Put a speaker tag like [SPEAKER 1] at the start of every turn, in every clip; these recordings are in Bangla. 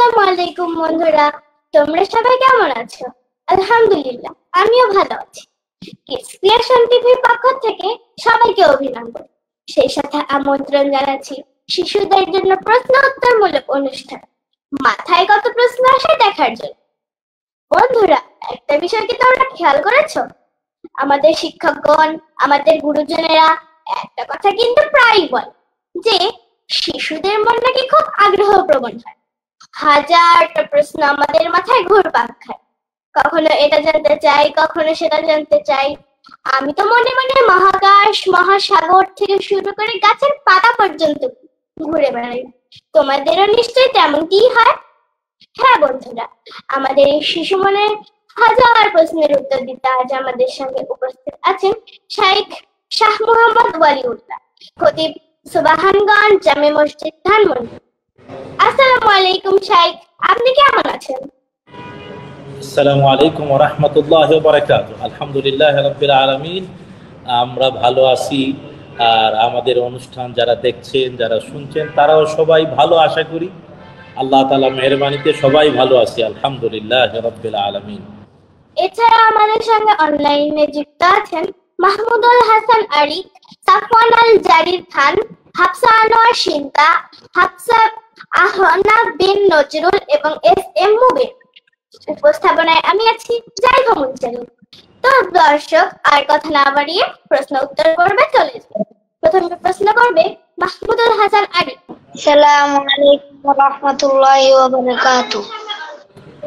[SPEAKER 1] আসসালামু আলাইকুম বন্ধুরা, তোমরা সবাই কেমন আছো? আলহামদুলিল্লাহ, আমিও ভালো আছি। কিডস ক্রিয়েশন টিভির পক্ষ থেকে সবাইকে অভিনন্দন। সেই সাথে আমন্ত্রণ জানাচ্ছি শিশুদের জন্য প্রশ্ন উত্তরমূলক অনুষ্ঠান মাথায় কত প্রশ্ন আসে দেখার জন্য। বন্ধুরা, একটা বিষয় কি তোমরা খেয়াল করেছো? আমাদের শিক্ষকগণ, আমাদের গুরুজনেরা একটা কথা কিন্তু প্রায়ই বলে যে শিশুদের মন নাকি খুব আগ্রহপ্রবণ হয়। হাজারটা প্রশ্ন আমাদের মাথায় ঘুরপাক খায়। কখনো এটা জানতে চাই, কখনো সেটা জানতে চাই। আমি তো মনে মনে মহাকাশ, মহাসাগর থেকে শুরু করে গাছের পাতা পর্যন্ত ঘুরে বেড়াই। তোমাদেরও নিশ্চয়ই তেমনটিই হয়। হ্যাঁ বন্ধুরা, আমাদের এই শিশু মনের হাজার প্রশ্নের উত্তর দিতে আজ আমাদের সঙ্গে উপস্থিত আছেন শাইখ শাহ মোহাম্মদ ওয়ালিউল্লাহ, খতিব সুবহানগঞ্জ জামে মসজিদ ধানমন্ডি। আসসালামু আলাইকুম শাইখ, আপনি কেমন আছেন?
[SPEAKER 2] আসসালামু আলাইকুম ওয়া রাহমাতুল্লাহি ওয়া বারাকাতুহু। আলহামদুলিল্লাহি রাব্বিল আলামিন, আমরা ভালো আছি। আর আমাদের অনুষ্ঠান যারা দেখছেন, যারা শুনছেন, তারাও সবাই ভালো আশা করি। আল্লাহ তাআলা মেহেরবানিতে সবাই ভালো আছি, আলহামদুলিল্লাহি রাব্বিল আলামিন।
[SPEAKER 1] এছাড়া আমাদের সঙ্গে অনলাইনে যুক্ত আছেন মাহমুদুল হাসান আরিক, সাফওয়ান আল জারির খান, হাফসা আনোয়ার সিন্তা, হাফসা আহনা বিন নজরুল এবং এস এম মুবিন। উপস্থাপনায় আমি আছি জাইভা মুনচালি। তো দর্শক, আর কথা না বাড়িয়ে প্রশ্ন উত্তর করবে চলে যাবে। প্রথমে প্রশ্ন করবে মাহমুদুল হাসান আরিক।
[SPEAKER 3] আসসালামু আলাইকুম ওয়া রাহমাতুল্লাহি ওয়া বারাকাতুহু।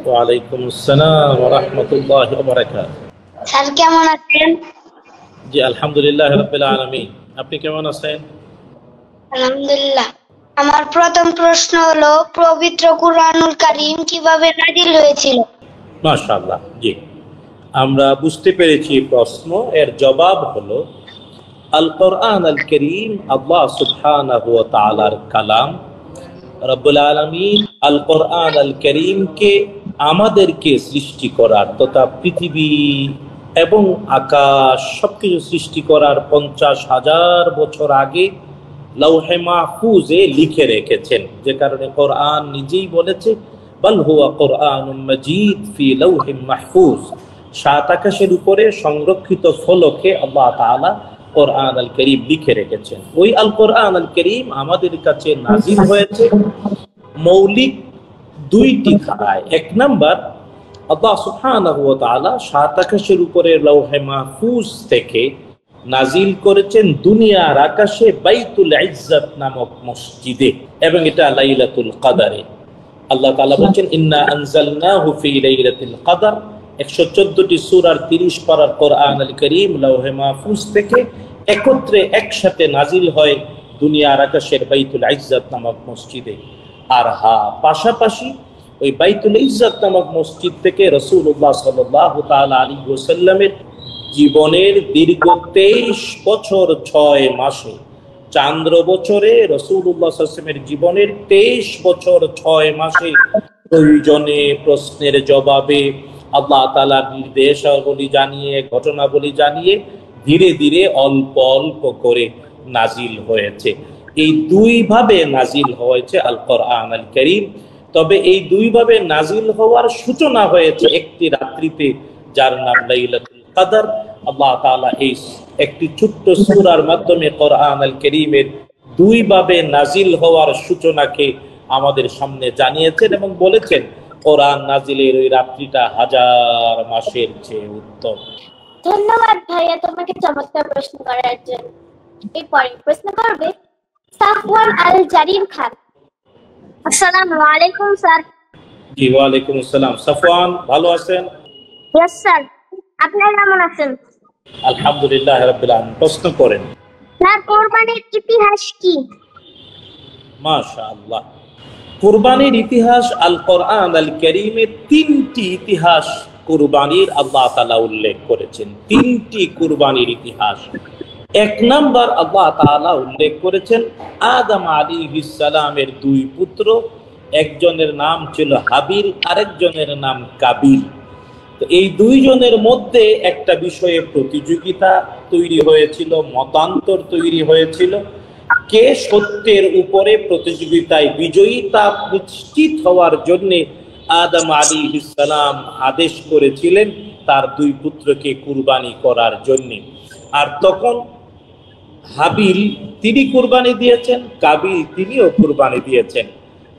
[SPEAKER 2] ওয়া আলাইকুম আসসালাম ওয়া রাহমাতুল্লাহি ওয়া বারাকাতুহু।
[SPEAKER 3] স্যার কেমন আছেন?
[SPEAKER 2] জি আলহামদুলিল্লাহি রাব্বিল আলামিন। আপনি কেমন আছেন?
[SPEAKER 3] আলহামদুলিল্লাহ। আমার প্রথম প্রশ্ন হলো, পবিত্র কুরআনুল কারীম কিভাবে নাযিল হয়েছিল?
[SPEAKER 2] মাশাআল্লাহ। জি, আমরা বুঝতে পেরেছি প্রশ্ন। এর জবাব হলো আল কোরআন আল কারীম আল্লাহ সুবহানাহু ওয়া তাআলার কালাম। রব্বুল আলামিন আল কোরআন আল কারীমকে আমাদেরকে সৃষ্টি করার তথা পৃথিবী এবং আকাশ সবকিছু সৃষ্টি করার 50,000 বছর আগে লৌহে মাহফুজে লিখে রেখেছেন। যে কারণে কোরআন নিজেই বলেছে বাল হুয়া কোরআনুম মাজিদ ফি লৌহিম মাহফুজ। 7 আকাশের উপরে সংরক্ষিত ফলকে আল্লাহ তাআলা কোরআন আল কারীম লিখে রেখেছেন। ওই আল কোরআন আল কারীম আমাদের কাছে নাজিল হয়েছে মৌলিক 2টি ধারায়। 1 নাম্বার, আল্লাহ সুবহানাহু ওয়া তাআলা 7 আকাশের উপরে লৌহে মাহফুজ থেকে নাজিল করেছেন দুনিয়ার আকাশে বাইতুল ইজ্জত নামক মসজিদে, এবং এটা লাইলাতুল কদরে। আল্লাহ তাআলা বলেন ইন্না আনজালনাহু ফি লাইলাতুল কদর। 114টি সূরার 30 পারার কোরআন আল কারীম লৌহে মাহফুজ থেকে একত্রে একসাথে নাজিল হয় দুনিয়ার আকাশের বাইতুল ইজ্জত নামক মসজিদে। আর পাশাপাশি ওই বাইতুল ইজ্জত নামক মসজিদ থেকে রাসূলুল্লাহ সাল্লাল্লাহু তাআলা আলাইহি ওয়াসাল্লামের জীবনের দীর্ঘ 23 বছর 6 মাসে, চান্দ্র বছরে রাসূলুল্লাহ সাল্লাল্লাহু আলাইহি ওয়াসাল্লামের জীবনের 23 বছর 6 মাসে প্রয়োজনে প্রশ্নের জবাবে আল্লাহ তাআলার নির্দেশাবলী জানিয়ে, ঘটনাবলী জানিয়ে ধীরে ধীরে অল্প অল্প করে নাজিল হয়েছে। এই 2 ভাবে নাজিল হয়েছে আল কোরআন আল কারীম। তবে এই 2 ভাবে নাজিল হওয়ার সূচনা হয়েছে একটি রাত্রিতে, যার নাম লাইলাতুল কদর। আল্লাহ তাআলা এই একটি ছোট্ট সূরার মাধ্যমে কোরআন আল কারীমের 2 ভাবে নাজিল হওয়ার সূচনাকে আমাদের সামনে জানিয়েছেন এবং বলেছেন কোরআন নাজিলের ওই রাত্রিটা 1000 মাসের চেয়ে উত্তম।
[SPEAKER 1] ধন্যবাদ ভাইয়া তোমাকে চমৎকার প্রশ্ন করার জন্য। এরপরে প্রশ্ন করবে সাফওয়ান আল জারির খান।
[SPEAKER 3] আসসালামু আলাইকুম স্যার।
[SPEAKER 2] জি ওয়া আলাইকুম আসসালাম। সাফওয়ান, ভালো আছেন?
[SPEAKER 3] Yes sir. আপনি কেমন আছেন?
[SPEAKER 2] আলহামদুলিল্লাহ রাব্বিল আলামিন। প্রশ্ন করেন।
[SPEAKER 3] স্যার, কুরবানির ইতিহাস কি?
[SPEAKER 2] মাশাআল্লাহ। কুরবানির ইতিহাস আল কোরআন আল কারীমে 3টি ইতিহাস কুরবানির আল্লাহ তাআলা উল্লেখ করেছেন। 3টি কুরবানির ইতিহাস। 1 নাম্বার, আল্লাহ তাআলা উল্লেখ করেছেন আদম আলাইহিস সালামের 2 পুত্র, একজনের নাম ছিল হাবিল, আরেকজনের নাম কাবিল। তো এই 2 জনের মধ্যে একটা বিষয়ে প্রতিযোগিতা তৈরি হয়েছিল, মতান্তর তৈরি হয়েছিল। কে সত্যের উপরে প্রতিযোগিতায় বিজয়ী তা নিশ্চিত হওয়ার জন্য আদম আলাইহিস সালাম আদেশ করেছিলেন তার দুই পুত্রকে কুরবানি করার জন্য। আর তখন হাবিল তিনি কুরবানি দিয়েছেন, কাবিল তিনিও কুরবানি দিয়েছেন,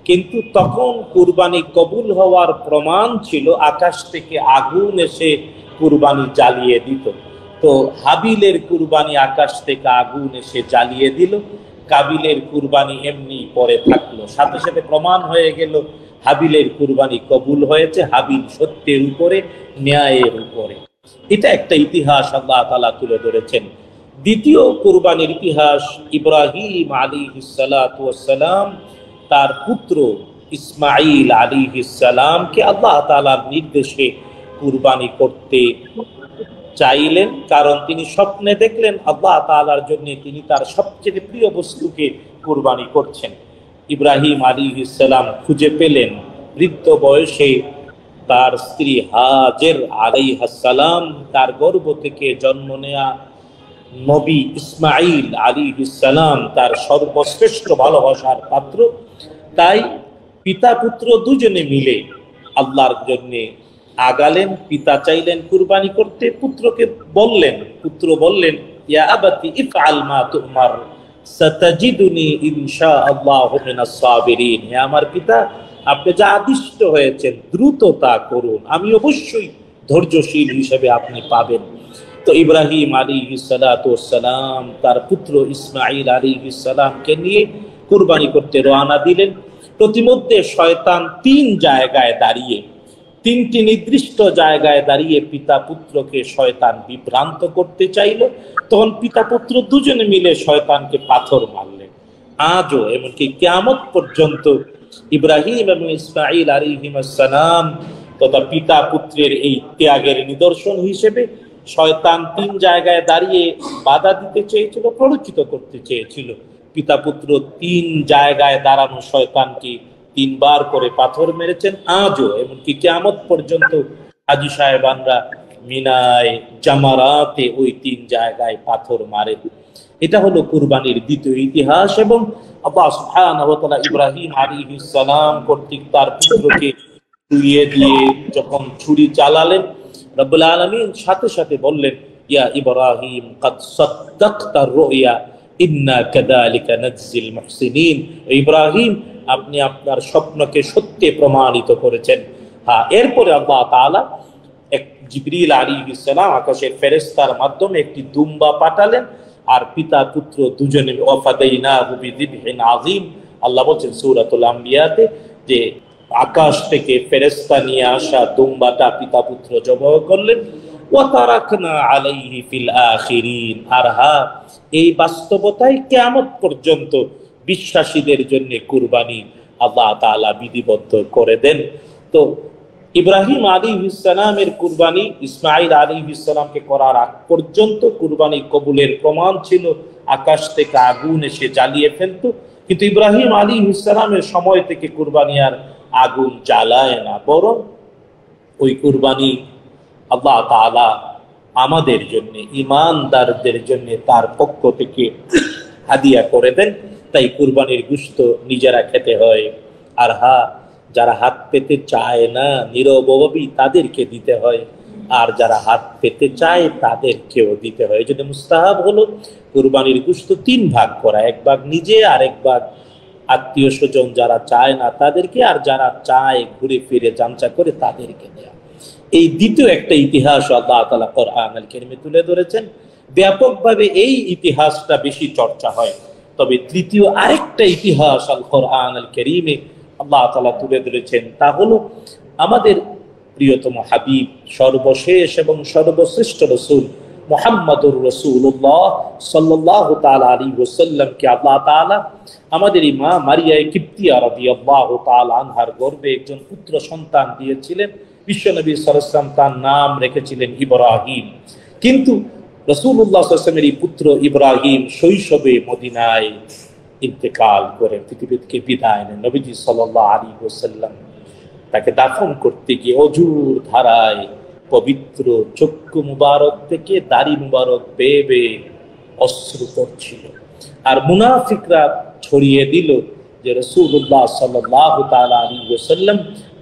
[SPEAKER 2] কিন্তু তখন কুরবানি কবুল হওয়ার প্রমাণ ছিল আকাশ থেকে আগুন এসে কুরবানি জ্বালিয়ে দিত। তো হাবিলের কুরবানি আকাশ থেকে আগুন এসে জ্বালিয়ে দিল, কাবিলের কুরবানি এমনি পরে থাকলো। সাথে সাথে প্রমাণ হয়ে গেল হাবিলের কুরবানি কবুল হয়েছে, হাবিল সত্যের উপরে, ন্যায়ের উপরে। এটা একটা ইতিহাস আল্লাহ তাআলা তুলে ধরেছেন। দ্বিতীয় কুরবানির ইতিহাস, ইব্রাহিম আলাইহিস সালাতু ওয়াস সালাম তার পুত্র ইসমাঈল আলাইহিস সালামকে আল্লাহ তাআলার নির্দেশে কুরবানি করতে চাইলেন, কারণ তিনি স্বপ্নে দেখলেন আল্লাহ তাআলার জন্য তিনি তার সবচেয়ে প্রিয় বস্তুকে কুরবানি করছেন। ইব্রাহিম আলাইহিস সালাম খুঁজে পেলেন বৃদ্ধ বয়সে তার স্ত্রী হাজের আলাইহিস সালাম তার গর্ভ থেকে জন্ম নেয়া নবী ইসমাঈল আলাইহিস সালাম তার সর্বশ্রেষ্ঠ ভালোবাসার পাত্র। তাই পিতা পুত্র দুজনে মিলে আল্লাহর জন্য আগালেন। পিতা চাইলেন কুরবানি করতে, পুত্র বললেন ইয়া আবাতি ইফআল মা তুমার সাতাজিদুনি ইনশাআল্লাহু মিনাস সাবিরিন। হে আমার পিতা, আপনি যা আদিষ্ট হয়েছেন দ্রুত তা করুন, আমি অবশ্যই ধৈর্যশীল হিসেবে আপনি পাবেন। তো ইব্রাহিম আলাইহিস সালাতু ওয়াস সালাম তার পুত্র ইসমাঈল আলাইহিস সালামকে নিয়ে কুরবানি করতে রওনা দিলেন। প্রতিমধ্যে শয়তান তিনটি নির্দিষ্ট জায়গায় দাঁড়িয়ে পিতা পুত্রকে শয়তান বিভ্রান্ত করতে চাইল। তখন পিতা পুত্র দুজনে মিলে শয়তানকে পাথর মারলেন। আজও এমনকি কিয়ামত পর্যন্ত ইব্রাহিম এবং ইসমাঈল আলাইহিস সালাম তথা পিতা পুত্রের এই ত্যাগের নিদর্শন হিসেবে শয়তান তিন জায়গায় দাঁড়িয়ে বাধা দিতে চেয়েছিল, প্ররোচিত করতে চেয়েছিল। পিতা পুত্র তিন জায়গায় দাঁড়ানো শয়তানকে তিনবার করে পাথর মেরেছেন। আজও এমনকি কিয়ামত পর্যন্ত হাজী সাহেবানরা মিনায়, জামারাতে ওই তিন জায়গায় পাথর মারেন। এটা হলো কুরবানির দ্বিতীয় ইতিহাস। এবং আল্লাহ সুবহানাহু ওয়া তাআলা ইব্রাহিম আলাইহিস সালাম কর্তৃক তার পুত্রকে ছুঁয়ে দিয়ে যখন ছুরি চালালেন, রব্বুল আলামিন সাথে সাথে বললেন ইয়া ইব্রাহিম কাদ সাদ্দাকতা রুয়া ইন্না কাযালিকা নাজজিল মুহসিনিন। ইব্রাহিম, আপনি আপনার স্বপ্নকে সত্যে প্রমাণিত করেছেন। হ্যাঁ, এরপরে আল্লাহ তাআলা জিবরিল আলাইহিস সালাম আকাশের ফেরেশতার মাধ্যমে একটি দুম্বা পাঠালেন, আর পিতা পুত্র দুজনে ওয়াফাদাইনাহু বিযিবহিন আযীম। আল্লাহ বলেন সূরাতুল আম্বিয়াতে যে আকাশ থেকে ফেরেশতা নিয়ে আসা দুম্বাটা পিতা পুত্র জবাহ করলেন। ওয়া তারাকনা আলাইহি ফিল আখিরিন। আর হ্যাঁ, এই বাস্তবতায় কিয়ামত পর্যন্ত বিশ্বাসীদের জন্য কুরবানি আল্লাহ তাআলা বিধিবদ্ধ করে দেন। তো ইব্রাহিম আলাইহিস সালামের কুরবানি ইসমাঈল আলাইহিস সালামকে করার আগ পর্যন্ত কুরবানি কবুলের প্রমাণ ছিল আকাশ থেকে আগুন এসে জ্বালিয়ে ফেলত, কিন্তু ইব্রাহিম আলাইহিস সালামের সময় থেকে কুরবানি আর আগুন জ্বালায় না, বরং ওই কুরবানি আল্লাহ তাআলা আমাদের জন্য, ঈমানদারদের জন্য তার পক্ষ থেকে হাদিয়া করে দেন। তাই কুরবানির গোশত নিজেরা খেতে হয়। আর হ্যাঁ, যারা হাত পেতে চায় না নীরবভাবে তাদেরকে দিতে হয়, আর যারা হাত পেতে চায় তাদেরকেও দিতে হয়। এই জন্য মুস্তাহাব হলো কুরবানির গোশত তিন ভাগ করা, এক ভাগ নিজে, আর এক ভাগ আত্মীয় স্বজন যারা চায় না তাদেরকে, আর যারা চায় ঘুরে ফিরে জানচা করে তাদেরকে দেয়া। এই দ্বিতীয় একটা ইতিহাস আল্লাহ তাআলা কোরআনুল কারীমে তুলে ধরেছেন। ব্যাপকভাবে এই ইতিহাসটা বেশি চর্চা হয়। তবে তৃতীয় আরেকটা ইতিহাস আল কোরআনুল কারীমে আল্লাহ তাআলা তুলে ধরেছেন, তা হলো আমাদের প্রিয়তম হাবিব, সর্বশেষ এবং সর্বশ্রেষ্ঠ রাসূল মুহাম্মদুর রাসূলুল্লাহ সাল্লাল্লাহু তাআলা আলাইহি ওয়াসাল্লামকে আল্লাহ তাআলা আমাদের এই মা মারিয়া কিবতিয়া রাদিয়াল্লাহু তাআলা আনহার গর্ভে একজন পুত্র সন্তান দিয়েছিলেন। বিশ্বনবী সাল্লাল্লাহু আলাইহি ওয়াসাল্লাম তার নাম রেখেছিলেন ইব্রাহিম। কিন্তু রাসূলুল্লাহ সাল্লাল্লাহু আলাইহি ওয়াসাল্লামের এই পুত্র ইব্রাহিম শৈশবে মদিনায় ইন্তেকাল করেন, পৃথিবী থেকে বিদায় নেন। নবীজি সাল্লাল্লাহু আলাইহি ওয়াসাল্লাম তাকে দাফন করতে গিয়ে অজুর ধারায় পবিত্র চক্ষু মুবারক থেকে দাড়ি মুবারক বেয়ে বেয়ে অশ্রু পড়ছিল। আর মুনাফিকরা ছড়িয়ে দিল যে রাসূলুল্লাহ সাল্লাল্লাহু তাআলা আলাইহি ওয়াসাল্লাম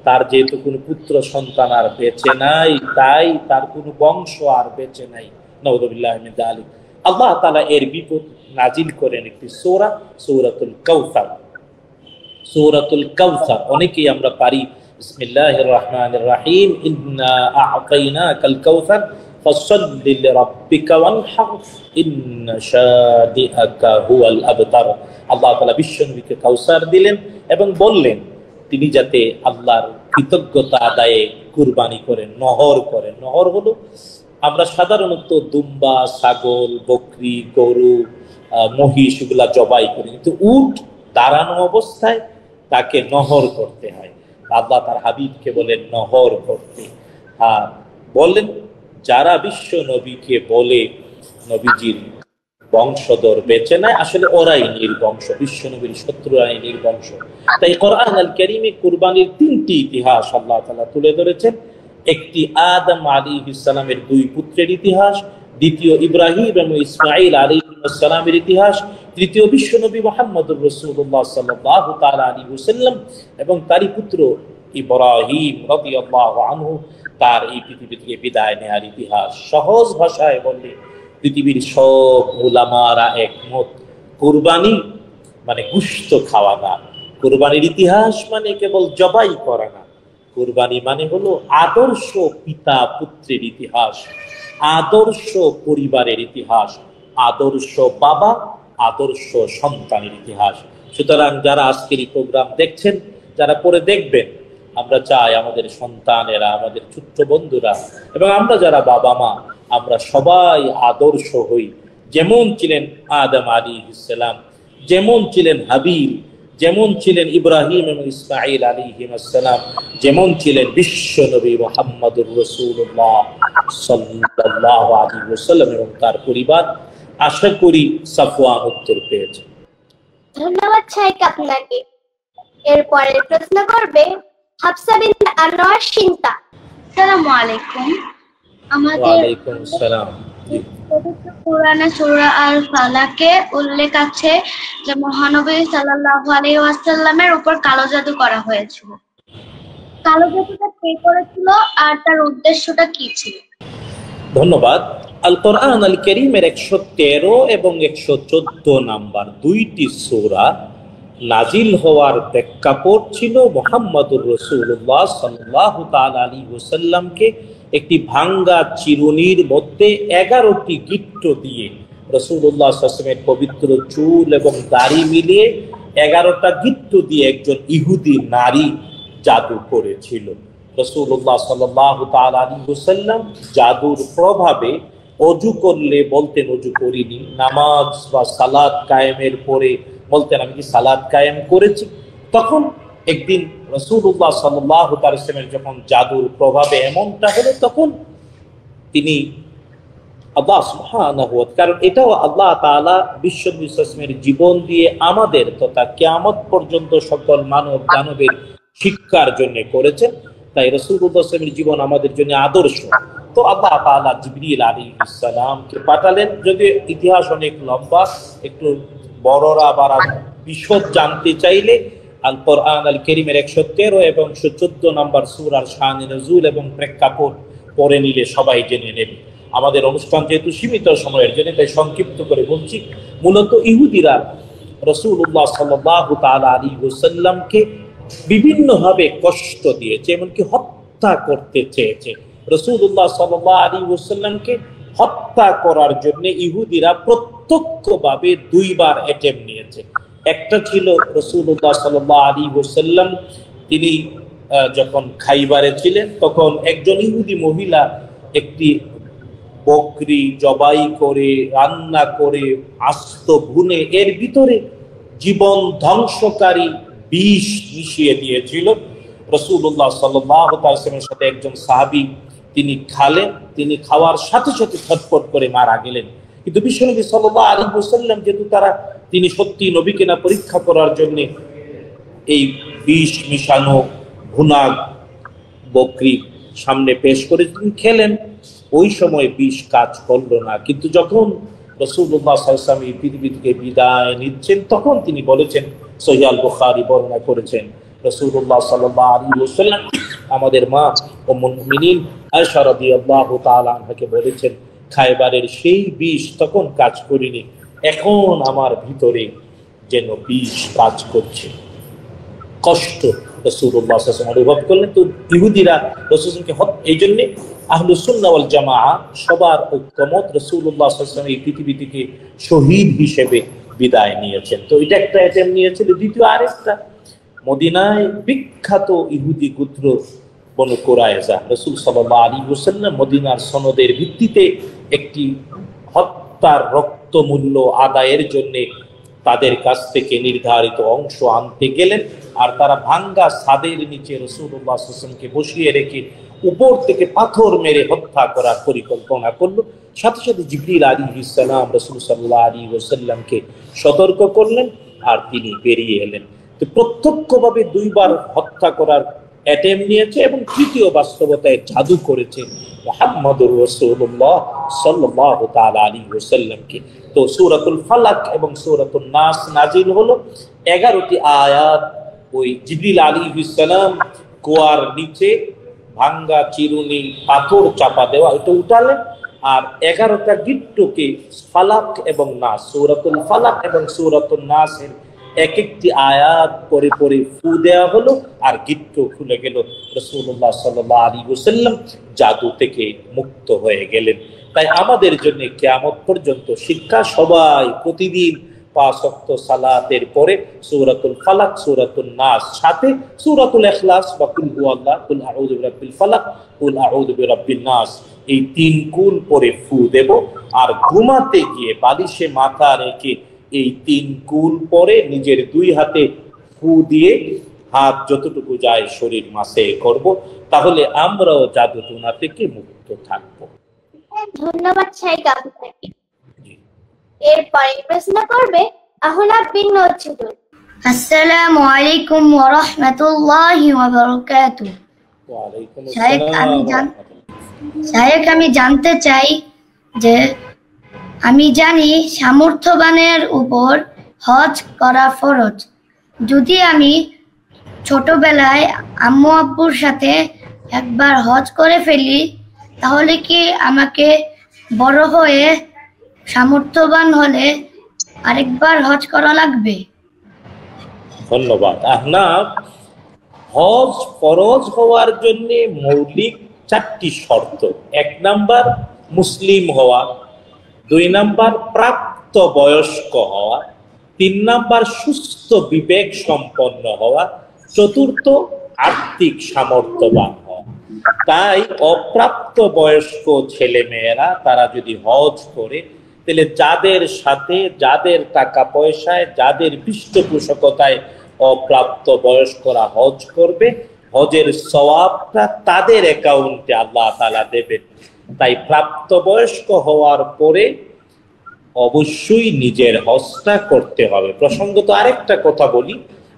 [SPEAKER 2] তার যেহেতু কোনো পুত্র সন্তান আর বেঁচে নাই, তাই তার কোনো বংশ আর বেঁচে নাই। নাউযুবিল্লাহি মিন যালিক। আল্লাহ তাআলা এর বিপরীত নাজিল করেন একটি সূরা, সূরাতুল কাউসার। সূরাতুল কাউসার অনেকেই আমরা পারি। বিসমিল্লাহির রহমানির রহিম, ইন্না আ'তাইনাকাল কাউসার ফাসাল্লি লিরাব্বিকা ওয়ানহার ইন্না শানিআকা হুয়াল আবতার। আল্লাহ তাআলা বিশ্বনবীকে কাউসার দিলেন এবং বললেন তিনি যাতে আল্লাহর কৃতজ্ঞতা আদায়ে কুরবানি করেন, নহর করেন। নহর হলো আমরা সাধারণত দুম্বা, ছাগল, বকরি, গরু, মহিষ এগুলা জবাই করি, কিন্তু উট দাঁড়ানো অবস্থায় তাকে নহর করতে হয়। আল্লাহ তার হাবিবকে বলেন নহর করতে। আর বলেন যারা বিশ্ব নবীকে বলে নবীজির বংশধর বেঁচে নাই, আসলে ওরাই নির্বংশ, বিশ্ব নবীর শত্রুরাই নির্বংশ। তাই কোরআন আল কারীমে কুরবানির 3টি ইতিহাস আল্লাহ তাআলা তুলে ধরেছেন। একটি আদম আলাইহিস সালামের 2 পুত্রের ইতিহাস, দ্বিতীয় ইব্রাহিম এবং ইসমাঈল আলাইহিস সালামের ইতিহাস, তৃতীয় বিশ্বনবী মুহাম্মদুর রাসূলুল্লাহ সাল্লাল্লাহু তাআলা আলাইহি ওয়াসাল্লাম এবং তারই পুত্র ইব্রাহিম রাদিয়াল্লাহু আনহু তার এই পৃথিবী থেকে বিদায় নেওয়ার ইতিহাস। সহজ ভাষায় বললে পৃথিবীর সব উলামারা একমত, কুরবানি মানে গোশত খাওয়া না, কুরবানির ইতিহাস মানে কেবল জবাই করা না, কুরবানি মানে হলো আদর্শ পিতা পুত্রের ইতিহাস, আদর্শ পরিবারের ইতিহাস, আদর্শ বাবা আদর্শ সন্তানের ইতিহাস। সুতরাং যারা আজকের এই প্রোগ্রাম দেখছেন, যারা পরে দেখবেন, আমরা চাই আমাদের সন্তানেরা, আমাদের ছোট্ট বন্ধুরা এবং আমরা যারা বাবা মা, আমরা সবাই আদর্শ হই। যেমন ছিলেন আদম আলাইহিস সালাম, যেমন ছিলেন হাবিল, যেমন ছিলেন ইব্রাহিম এবং ইসমাঈল আলাইহিস সালাম, যেমন ছিলেন বিশ্ব নবী মুহাম্মদুর রাসূলুল্লাহ সাল্লাল্লাহু আলাইহি ওয়াসাল্লাম এবং তার পরিবার। আশা করি সাফওয়ান উত্তর পেয়েছে।
[SPEAKER 1] ধন্যবাদ শাইখ আপনাকে। এরপরে প্রশ্ন করবে হাফসা বিনতে আনোয়ার শিন্তা।
[SPEAKER 4] আসসালামু আলাইকুম। আমাদের
[SPEAKER 2] ওয়ালাইকুম আসসালাম।
[SPEAKER 4] পবিত্র কোরআনে সূরা আল ফালাকে উল্লেখ আছে যে মহানবী সাল্লাল্লাহু আলাইহি ওয়াসাল্লামের উপর কালো জাদু করা হয়েছিল। কালো জাদুটা কে করেছিল আর তার উদ্দেশ্যটা কি ছিল?
[SPEAKER 2] ধন্যবাদ। আল কোরআন আল কারীমের 113 এবং 114 নাম্বার 2টি সূরা নাজিল হওয়ার প্রেক্ষাপট ছিল মুহাম্মদুর রাসূলুল্লাহ সাল্লাল্লাহু তাআলা আলাইহি ওয়াসাল্লামকে একটি ভাঙ্গা চিরুনির মধ্যে 11টি গিট্ট দিয়ে রাসূলুল্লাহ সাল্লাল্লাহু আলাইহি ওয়াসাল্লামের পবিত্র চুল এবং দাড়ি মিলিয়ে 11টা গিট্ট দিয়ে একজন ইহুদি নারী জাদু করেছিল। রাসূলুল্লাহ সাল্লাল্লাহু তাআলা আলাইহি ওয়াসাল্লাম জাদুর প্রভাবে অজু করলে বলতেন অজু করিনি, নামাজ বা সালাত কায়েমের পরে বলতেন আমি কি সালাত কায়েম করেছি। তখন একদিন রাসূলুল্লাহ সাল্লাল্লাহু তাআলা ওয়াসাল্লামের যখন জাদুর প্রভাবে এমনটা হলো, তখন তিনি আল্লাহ সুবহানাহু ওয়া তাআলা, কারণ এটাও আল্লাহ তাআলা বিশ্ব নবীর জীবন দিয়ে আমাদের তথা কিয়ামত পর্যন্ত সকল মানব দানবের শিক্ষার জন্য করেছেন। তাই রাসূলুল্লাহ সাল্লাল্লাহু আলাইহি ওয়াসাল্লামের জীবন আমাদের জন্য আদর্শ। তো আল্লাহ তাআলা জিবরিল আলাইহিস সালামকে পাঠালেন। যদি ইতিহাস অনেক লম্বা, একটু বড়রা বা বিশদ জানতে চাইলে আল কোরআন আল কারীমের 113 এবং 114 নম্বর সূরার শানে নজুল এবং প্রেক্ষাপট পড়ে নিলে সবাই জেনে নেবে। আমাদের অনুষ্ঠান যেহেতু সীমিত সময়ের জন্য তাই সংক্ষিপ্ত করে বলছি। মূলত ইহুদিরা রাসূলুল্লাহ সাল্লাল্লাহু তাআলা আলাইহি ওয়াসাল্লামকে বিভিন্নভাবে কষ্ট দিয়েছে, এমনকি হত্যা করতে চেয়েছে। রাসূলুল্লাহ সাল্লাল্লাহু আলাইহি ওয়াসাল্লামকে হত্যা করার জন্য ইহুদিরা প্রত্যক্ষভাবে 2 বার অ্যাটেম্প নিয়েছে। একটা ছিল রাসূলুল্লাহ সাল্লাল্লাহু আলাইহি ওয়াসাল্লাম তিনি যখন খাইবারে ছিলেন, তখন একজন ইহুদি মহিলা একটি বকরি জবাই করে রান্না করে আস্ত ভুনে এর ভিতরে জীবন ধ্বংসকারী বিষ মিশিয়ে দিয়েছিল। রাসূলুল্লাহ সাল্লাল্লাহু আলাইহি ওয়াসাল্লামের সাথে একজন সাহাবী তিনি খালেন, তিনি খাওয়ার সাথে সাথে ছটফট করে মারা গেলেন। কিন্তু বিশ্বনবী সাল্লাল্লাহু আলাইহি ওয়াসাল্লাম যেহেতু তিনি সত্যি নবী কিনা পরীক্ষা করার জন্য এই বিষ মিশানো ভুনা বকরি সামনে পেশ করে তিনি খেলেন। ওই সময় বিষ কাজ করলো না, কিন্তু যখন রাসূলুল্লাহ সাল্লাল্লাহু আলাইহি ওয়াসাল্লাম এই পৃথিবী থেকে বিদায় নিচ্ছেন, তখন তিনি বলেছেন, সহিহ আল বুখারী বর্ণনা করেছেন, রাসূলুল্লাহ সাল্লাল্লাহু আলাইহি ওয়াসাল্লাম আমাদের মা উম্মুল মুমিনিন আয়েশা রাদিয়াল্লাহু তাআলা আনহাকে বলেছেন, খায়বারের সেই বিষ তখন কাজ করিনি, এখন আমার ভিতরে যেন বিষ কাজ করছে। কষ্ট রাসূলুল্লাহ সাল্লাল্লাহু আলাইহি ওয়াসাল্লাম অনুভব করলেন। তো ইহুদিরা রাসূলকে এই জন্য আহলুস সুন্নাহ ওয়াল জামাআহ সবার ঐক্যমত, রাসূলুল্লাহ সাল্লাল্লাহু আলাইহি ওয়াসাল্লাম এই পৃথিবী থেকে শহীদ হিসেবে বিদায় নিয়েছেন। তো এটা একটা আইটেম নিয়েছিল। দ্বিতীয় আরেকটা, মদিনায় বিখ্যাত ইহুদি গোত্র বনু কুরায়জা, রাসূল সাল্লাল্লাহু আলাইহি ওয়াসাল্লাম মদিনার সনদের ভিত্তিতে একটি হত্যার রক্তমূল্য আদায়ের জন্য তাদের কাছ থেকে নির্ধারিত অংশ আনতে গেলেন, আর তারা ভাঙ্গা ছাদের নিচে রাসূলুল্লাহ সাল্লাল্লাহু আলাইহি ওয়াসাল্লামকে বসিয়ে রেখে উপর থেকে পাথর মেরে হত্যা করার পরিকল্পনা করলো। সাথে সাথে জিবরিল আলাইহিস সালাম রাসূল সাল্লাল্লাহু আলাইহি ওয়াসাল্লামকে সতর্ক করলেন, আর তিনি বেরিয়ে এলেন। তো প্রত্যক্ষভাবে দুইবার হত্যা করার অ্যাটেম্প নিয়েছে, এবং তৃতীয় বাস্তবতায় জাদু করেছে মুহাম্মদুর রাসূলুল্লাহ সাল্লাল্লাহু তাআলা আলাইহি ওয়াসাল্লামকে। তো সূরাতুল ফালাক এবং সূরাতুন নাস নাজিল হলো। 11টি আয়াত ওই জিবরিল আলাইহিস সালাম কুয়ার নিচে ভাঙ্গা চিরুনি পাথর চাপা দেওয়া এটা উঠালেন, আর 11টা গিট্টুকে ফালাক এবং নাস, সূরাতুল ফালাক এবং সূরাতুন নাসের এক একটি আয়াত পরে পরে ফু দেওয়া হলো, আর গিট্টু খুলে গেল। রাসূলুল্লাহ সাল্লাল্লাহু আলাইহি ওয়াসাল্লাম জাদু থেকে মুক্ত হয়ে গেলেন। তাই আমাদের জন্য কিয়ামত পর্যন্ত শিক্ষা, সবাই প্রতিদিন 5 ওয়াক্ত সালাতের পরে সূরাতুল ফালাক, সূরাতুন নাস, সাথে সূরাতুল ইখলাস বা কুল হুয়াল্লাহ, কুল আউযু বিরাব্বিল ফালাক, কুল আউযু বিরাব্বিন নাস, এই 3 কুল পরে ফু দেব। আর ঘুমাতে গিয়ে বালিশে মাথা রেখে এই 3 কুল পরে নিজের 2 হাতে ফু দিয়ে হাত যতটুকু যায় শরীর মাসে করব, তাহলে আমরাও জাদু টুনা থেকে মুক্ত থাকব।
[SPEAKER 1] ধন্যবাদ শাইখ আপনাকে। এরপরে প্রশ্ন করবে আহনাব বিন নজরুল।
[SPEAKER 5] আসসালামু আলাইকুম ওয়া রাহমাতুল্লাহি ওয়া বারাকাতুহু।
[SPEAKER 2] ওয়া আলাইকুম আসসালাম।
[SPEAKER 5] শাইখ, আমি জানতে চাই যে আমি জানি সামর্থ্যবানের উপর হজ করা ফরজ। যদি আমি ছোটবেলায় আম্মু আব্বুর সাথে একবার হজ করে ফেলি, তাহলে কি আমাকে বড় হয়ে সামর্থ্যবান হলে আরেকবার হজ করা লাগবে?
[SPEAKER 2] ধন্যবাদ আহনাব। হজ ফরজ হওয়ার জন্য মৌলিক 4টি শর্ত। 1 নাম্বার মুসলিম হওয়া, 2 নাম্বার প্রাপ্ত বয়স্ক হওয়া, 3 নাম্বার সুস্থ বিবেক সম্পন্ন হওয়া, 4র্থ আর্থিক সামর্থ্যবান হওয়া। তাই অপ্রাপ্ত বয়স্ক ছেলে মেয়েরা তারা যদি হজ করে, তাহলে যাদের সাথে, যাদের টাকা পয়সায়, যাদের পৃষ্ঠপোষকতায় অপ্রাপ্ত বয়স্করা হজ করবে, হজের সওয়াবটা তাদের অ্যাকাউন্টে আল্লাহ তাআলা দেবেন। তাই প্রাপ্তবয়স্ক হওয়ার পরে অবশ্যই নিজের হজটা করতে হবে। প্রসঙ্গত আরেকটা কথা বলি,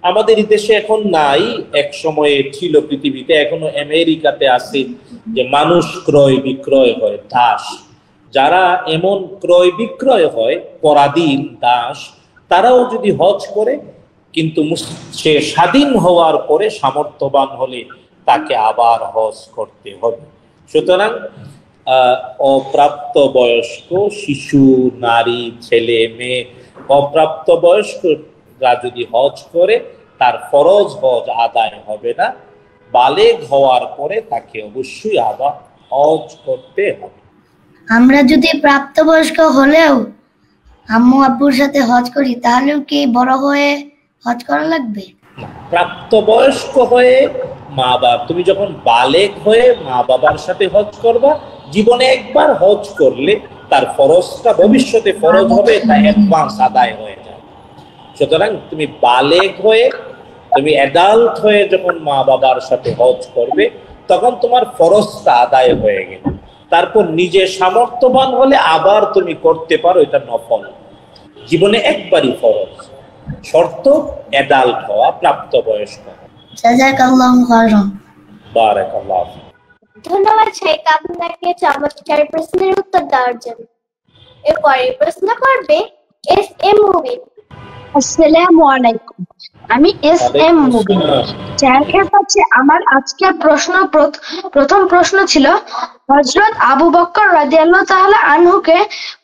[SPEAKER 2] আমাদের দেশে এখন নাই, এক সময়ে ছিল পৃথিবীতে, এখনো আমেরিকাতে আছে, যে মানুষ ক্রয় বিক্রয় হয়, দাস। যারা এমন ক্রয় বিক্রয় হয়, পরাধীন দাস, তারাও যদি হজ করে, কিন্তু সে স্বাধীন হওয়ার পরে সামর্থ্যবান হলে তাকে আবার হজ করতে হবে। সুতরাং অপ্রাপ্ত বয়স্ক শিশু, নারী, ছেলে মেয়ে, অপ্রাপ্ত বয়স্করা যদি হজ করে, তার ফরজ হজ আদায় হবে না। বালেগ হওয়ার পরে তাকে অবশ্যই আবার হজ করতে হবে।
[SPEAKER 5] আমরা যদি প্রাপ্তবয়স্ক হলেও আম্মু আব্বুর সাথে হজ করি, তাহলেও কি বড় হয়ে হজ করা লাগবে?
[SPEAKER 2] প্রাপ্তবয়স্ক হয়ে মা বাবা, তুমি যখন বালেগ হয়ে মা বাবার সাথে হজ করবা, জীবনে একবার হজ করলে তার ফরজটা ভবিষ্যতে ফরজ হবে, তাই অ্যাডভান্স আদায় হয়ে যায়। সুতরাং তুমি বালেগ হয়ে, তুমি অ্যাডাল্ট হয়ে যখন মা বাবার সাথে হজ করবে, তখন তোমার ফরজটা আদায় হয়ে গেল। তারপর নিজে সামর্থ্যবান হলে আবার তুমি করতে পারো, এটা নফল। জীবনে একবারই ফরজ, শর্ত অ্যাডাল্ট হওয়া, প্রাপ্তবয়স্ক।
[SPEAKER 5] জাযাকাল্লাহু খাইরান।
[SPEAKER 2] বারাকাল্লাহু ফিক।
[SPEAKER 1] ধন্যবাদ শাইখ আপনাকে চমৎকার প্রশ্নের উত্তর দেওয়ার জন্য। এরপরে প্রশ্ন করবে এস এম মুবিন।
[SPEAKER 6] আসসালামু আলাইকুম, আমি এস এম মুবিন। চ্যানেলের কাছে আমার আজকের প্রথম প্রশ্ন ছিল, হযরত আবু বকর রাদিয়াল্লাহু তাআলা আনহুকে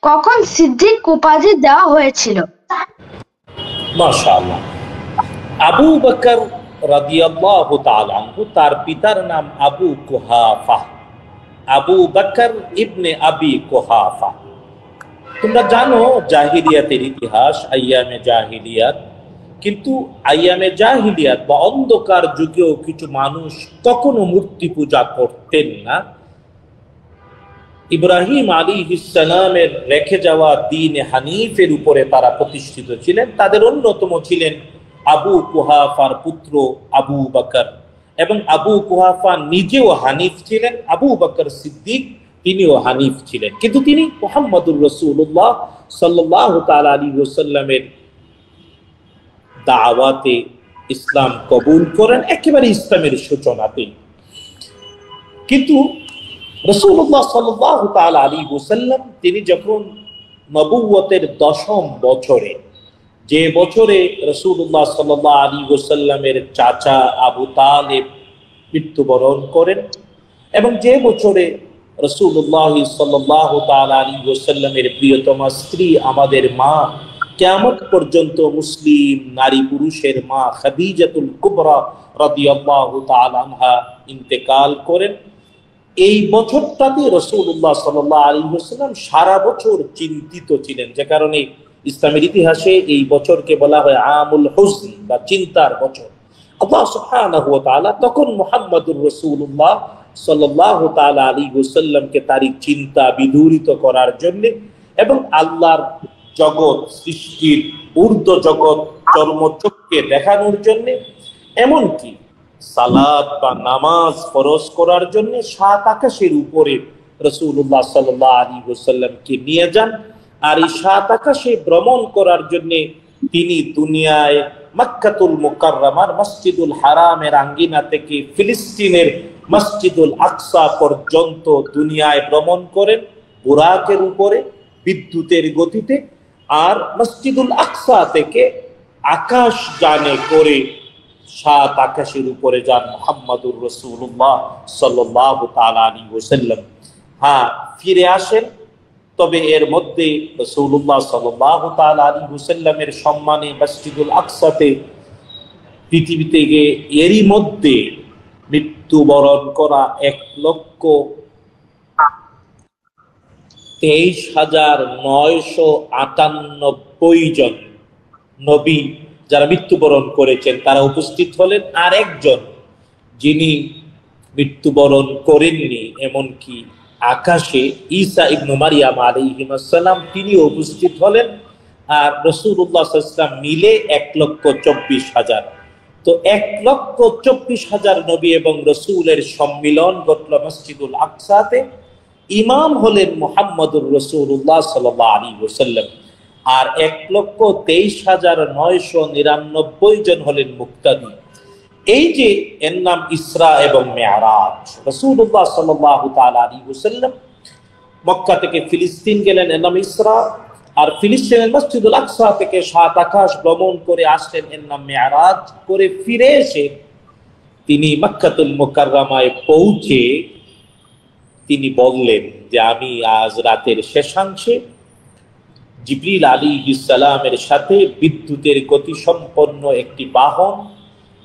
[SPEAKER 6] কখন সিদ্দিক উপাধি দেওয়া হয়েছিল?
[SPEAKER 2] মাশাআল্লাহ। আবু বকর রাদিয়াল্লাহু তাআলা আনহু, তার পিতার নাম আবু কুহাফা, আবু বকর ইবনে আবি কুহাফা। তোমরা জানো জাহিলিয়াতের ইতিহাস, আইয়ামে জাহিলিয়াত। কিন্তু আইয়ামে জাহিলিয়াত বা অন্ধকার যুগেও কিছু মানুষ কখনো মূর্তি পূজা করতেন না। ইব্রাহিম আলাইহিস সালামের রেখে যাওয়া দ্বীন হানিফের উপরে তারা প্রতিষ্ঠিত ছিলেন। তাদের অন্যতম ছিলেন আবু কুহাফার পুত্র আবু বকর, এবং আবু কুহাফা নিজেও হানিফ ছিলেন। আবু বকর সিদ্দিক তিনিও হানিফ ছিলেন, কিন্তু তিনি মুহাম্মদুর রাসূলুল্লাহ সাল্লাল্লাহু তাআলা আলাইহি ওয়াসাল্লামের দাওয়াতে ইসলাম কবুল করেন একেবারে ইসলামের সূচনাতে। কিন্তু রাসূলুল্লাহ সাল্লাল্লাহু তাআলা আলাইহি ওয়াসাল্লাম তিনি যখন নবুয়তের 10ম বছরে, যে বছরে রাসূলুল্লাহ সাল্লাল্লাহু আলাইহি ওয়াসাল্লামের চাচা আবু তালেব মৃত্যুবরণ করেন, এবং যে বছরে রাসূলুল্লাহ সাল্লাল্লাহু তাআলা আলাইহি ওয়াসাল্লামের প্রিয়তমা স্ত্রী, আমাদের মা, কিয়ামত পর্যন্ত মুসলিম নারী পুরুষের মা খাদিজাতুল কুবরা রাদিয়াল্লাহু তাআলা আনহা ইন্তেকাল করেন, এই বছরটাতে রাসূলুল্লাহ সাল্লাল্লাহু আলাইহি ওয়াসাল্লাম সারা বছর চিন্তিত ছিলেন। যে কারণে ইসলামের ইতিহাসে এই বছরকে বলা হয় আমুল হুজন বা চিন্তার বছর। আল্লাহ সুবহানাহু ওয়া তাআলা তখন মুহাম্মদুর রাসূলুল্লাহ সাল্লাল্লাহু তাআলা আলাইহি ওয়াসাল্লামকে তার চিন্তা বিদূরিত করার জন্য এবং আল্লাহর জগৎ সৃষ্টির ঊর্ধ্ব জগৎ চর্মচক্ষে দেখানোর জন্য, এমনকি সালাত বা নামাজ ফরজ করার জন্য 7 আকাশের উপরে রাসূলুল্লাহ সাল্লাল্লাহু আলাইহি ওয়াসাল্লামকে নিয়ে যান। আর এই 7 আকাশে ভ্রমণ করার জন্য তিনি দুনিয়ায় মক্কাতুল মুকাররমার মসজিদুল হারামের আঙ্গিনা থেকে ফিলিস্তিনের মসজিদুল আকসা পর্যন্ত দুনিয়ায় ভ্রমণ করেন বুরাকের উপরে বিদ্যুতের গতিতে, আর মসজিদুল আকসা থেকে আকাশ যানে করে 7 আকাশের উপরে যান মুহাম্মদুর রাসূলুল্লাহ সাল্লাল্লাহু তাআলা আলাইহি ওয়াসাল্লাম। হ্যাঁ, ফিরে আসেন, তবে এর মধ্যে রাসূলুল্লাহ সাল্লাল্লাহু তাআলা আলাইহি ওয়াসাল্লামের সম্মানে মসজিদুল আকসাতে পৃথিবীতে গিয়ে এরই মধ্যে মৃত্যুবরণ করা 1,23,998 জন নবী যারা মৃত্যুবরণ করেছেন তারা উপস্থিত হলেন। আর একজন যিনি মৃত্যুবরণ করেননি, এমনকি আকাশে, ঈসা ইবনে মারইয়াম আলাইহিস সালাম, তিনিও উপস্থিত হলেন। আর রাসূলুল্লাহ সাল্লাল্লাহু আলাইহি ওয়াসাল্লাম মিলে 1,24,000। তো 1,24,000 নবী এবং রসুলের সম্মিলন ঘটল মসজিদুল আকসাতে। ইমাম হলেন মুহাম্মদুর রাসূলুল্লাহ সাল্লাল্লাহু আলাইহি ওয়াসাল্লাম, আর 1,23,999 জন হলেন মুক্তাদি। এই যে এর নাম ইসরা এবং মেরাজ। রাসূলুল্লাহ সাল্লাল্লাহু তাআলা আলাইহি ওয়াসাল্লাম মক্কা থেকে ফিলিস্তিন গেলেন, এর নাম ইসরা, আর ফিলিস্তিনের মসজিদুল আকসা থেকে 7 আকাশ ভ্রমণ করে আসলেন, এর নাম মেরাজ। করে ফিরে এসে তিনি মক্কাতুল মুকাররমায় পৌঁছে তিনি বললেন যে আমি আজ রাতের শেষাংশে জিবরিল আলাইহিস সালামের সাথে বিদ্যুতের গতি সম্পন্ন একটি বাহন,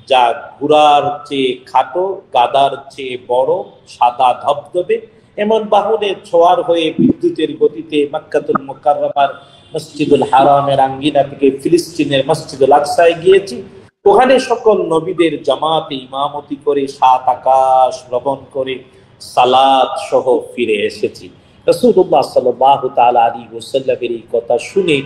[SPEAKER 2] যা ঘোড়ার চেয়ে খাটো, গাদার চেয়ে বড়, সাদা ধবধবে, এমন বাহনে ছোঁয়ার হয়ে বিদ্যুতের গতিতে মক্কাতুল মুকাররমার মসজিদুল হারামের আঙ্গিনা থেকে ফিলিস্তিনের মসজিদুল আকসায় গিয়েছি। ওখানে সকল নবীদের জামাতে ইমামতি করে 7 আকাশ ভ্রমণ করে সালাত সহ ফিরে এসেছি। রাসূলুল্লাহ সাল্লাল্লাহু তাআলা আলাইহি ওয়াসাল্লামের এই কথা শুনে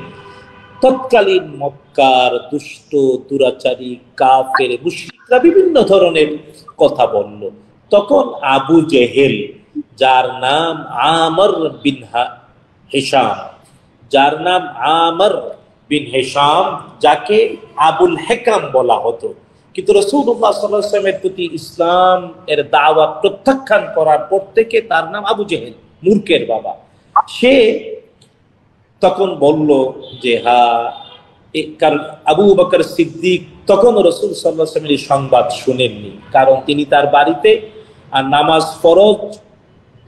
[SPEAKER 2] তৎকালীন মক্কার দুষ্ট দুরাচারী কাফের মুশরিকরা বিভিন্ন ধরনের কথা বলল। তখন আবু জেহেল, যার নাম আমর বিন হিশাম, যাকে আবুল হেকাম বলা হতো, কিন্তু রাসূলুল্লাহ সাল্লাল্লাহু আলাইহি ওয়াসাল্লামের প্রতি ইসলাম এর দাওয়াত প্রত্যাখ্যান করার পর থেকে তার নাম আবু জেহেল, মূর্খের বাবা। সে তখন বলল যে হ্যাঁ, কারণ আবু বকর সিদ্দিক তখন রাসূল সাল্লাল্লাহু আলাইহি ওয়াসাল্লামের সংবাদ শুনেননি, কারণ তিনি তার বাড়িতে আর নামাজ ফরজ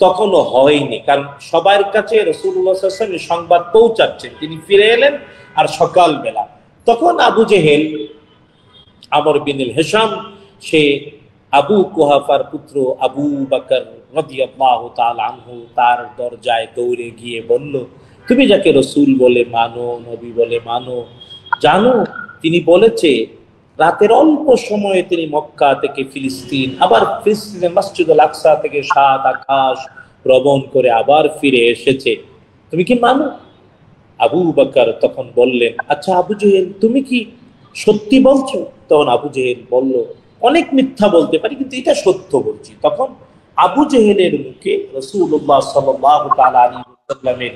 [SPEAKER 2] তখনও হয়নি, কারণ সবার কাছে রাসূলুল্লাহ সাল্লাল্লাহু আলাইহি ওয়াসাল্লামের সংবাদ পৌঁছাচ্ছে। তিনি ফিরে এলেন আর সকালবেলা তখন আবু জেহেল আমর বিন হিশাম, সে আবু কুহাফার পুত্র আবু বকর রাদিয়াল্লাহু তাআলা আনহু, তার দরজায় দৌড়ে গিয়ে বলল, তুমি যাকে রসুল বলে মানো, নবী বলে মানো, জানো তিনি বলেছে রাতের অল্প সময়ে তিনি মক্কা থেকে ফিলিস্তিন, আবার ফিলিস্তিনের মসজিদুল আকসা থেকে 7 আকাশ ভ্রমণ করে আবার ফিরে এসেছে, তুমি কি মানো? আবু বকর তখন বললেন, আচ্ছা আবু জেহেল, তুমি কি সত্যি বলছো? তখন আবু জেহেল বলল, অনেক মিথ্যা বলতে পারি কিন্তু এটা সত্য বলছি। তখন আবু জেহেলের মুখে রাসূলুল্লাহ সাল্লাল্লাহু তাআলা আলাইহি ওয়াসাল্লামের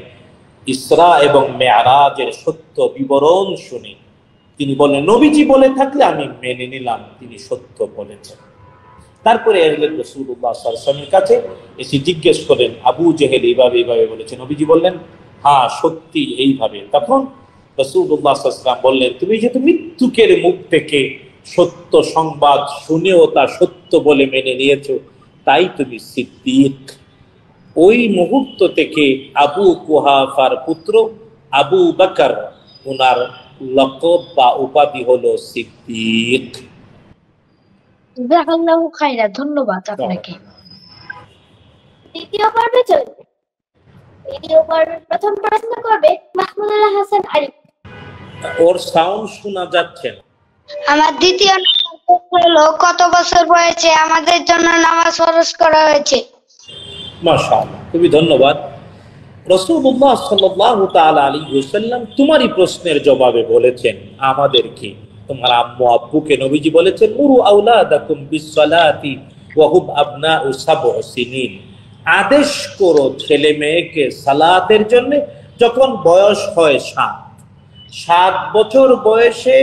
[SPEAKER 2] ইসরা এবং মেরাজের সত্য বিবরণ শুনে তিনি বললেন, নবীজি বলে থাকলে আমি মেনে নিলাম তিনি সত্য বলেছেন। তারপরে এলেন রাসূলুল্লাহ সাল্লাল্লাহু আলাইহি ওয়াসাল্লামের কাছে, এসে জিজ্ঞেস করেন আবু জেহেল এইভাবে বলেছে। নবীজি বললেন, হ্যাঁ সত্যি এইভাবে। তখন রাসূলুল্লাহ সাল্লাল্লাহু আলাইহি ওয়াসাল্লাম বললেন, তুমি যেহেতু মৃত্যুকের মুখ থেকে সত্য সংবাদ শুনেও তা সত্য বলে মেনে নিয়েছো, তাই তুমি সিদ্দিক। ওই মুহূর্ত থেকে আবু কুহাফার পুত্র আবু বকর, ওনার লকব বা উপাধি হলো সিদ্দিক।
[SPEAKER 6] জাযাকাল্লাহু খাইরা, ধন্যবাদ আপনাকে।
[SPEAKER 1] দ্বিতীয় পর্বে চলবে। দ্বিতীয় পর্বের প্রথম প্রশ্ন করবে মাহমুদুল হাসান আরিফ।
[SPEAKER 2] ওর সাউন্ড শোনা যাচ্ছে না।
[SPEAKER 3] আমার দ্বিতীয় প্রশ্ন হলো, কত বছর বয়সে আমাদের জন্য নামাজ ফরজ করা হয়েছে?
[SPEAKER 2] মাশাআল্লাহ, খুবই ধন্যবাদ। রাসূলুল্লাহ সাল্লাল্লাহু তাআলা আলাইহি ওয়াসাল্লাম তোমারই প্রশ্নের জবাবে বলেছেন আমাদেরকে, তোমার আম্মু আব্বুকে নবীজি বলেছেন, মুরু আওলাদাকুম বিসসালাতি ওয়া হুম আবনাউ 7 সিনিন, আদেশ করো ছেলে মেয়েকে সালাতের জন্য যখন বয়স হয় 7 বছর বয়সে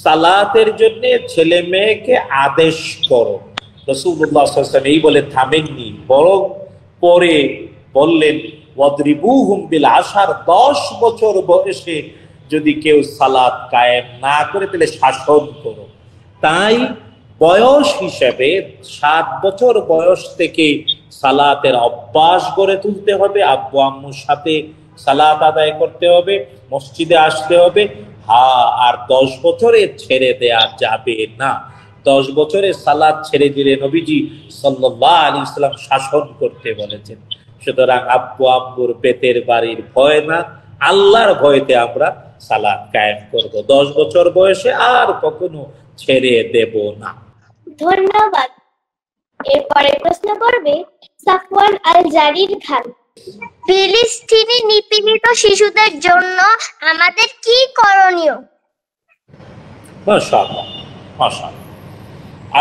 [SPEAKER 2] সালাতের জন্য ছেলে মেয়েকে আদেশ করো। রাসূলুল্লাহ সাল্লাল্লাহু আলাইহি ওয়াসাল্লাম এই বলে থামেননি, বরং পরে বললেন, ওয়াদরিবুহুম বিল আশার, 10 বছর বয়সে যদি কেউ সালাত কায়েম না করে তাহলে শাসন করো। তাই বয়স হিসেবে 7 বছর বয়স থেকে সালাতের অভ্যাস গড়ে তুলতে হবে, আব্বু আম্মুর সাথে সালাত আদায় করতে হবে, মসজিদে আসতে হবে। হ্যাঁ, আর 10 বছরে ছেড়ে দেয়া যাবে না। 10 বছরে সালাত ছেড়ে দিলে নবীজি সাল্লাল্লাহু আলাইহি ওয়াসাল্লাম শাসন করতে বলেছেন। সুতরাং আব্বু আম্মুর পেটের বাড়ির ভয় না, আল্লাহর ভয়তে আমরা সালাত কায়েম করব। 10 বছর বয়সে আর কখনো ছেড়ে দেব না।
[SPEAKER 1] ধন্যবাদ। এরপরে প্রশ্ন করবে সাফওয়ান আল জারির খান।
[SPEAKER 7] ফিলিস্তিনি নিপীড়িত শিশুদের জন্য আমাদের কি করণীয়?
[SPEAKER 2] মাশাআল্লাহ, মাশাআল্লাহ।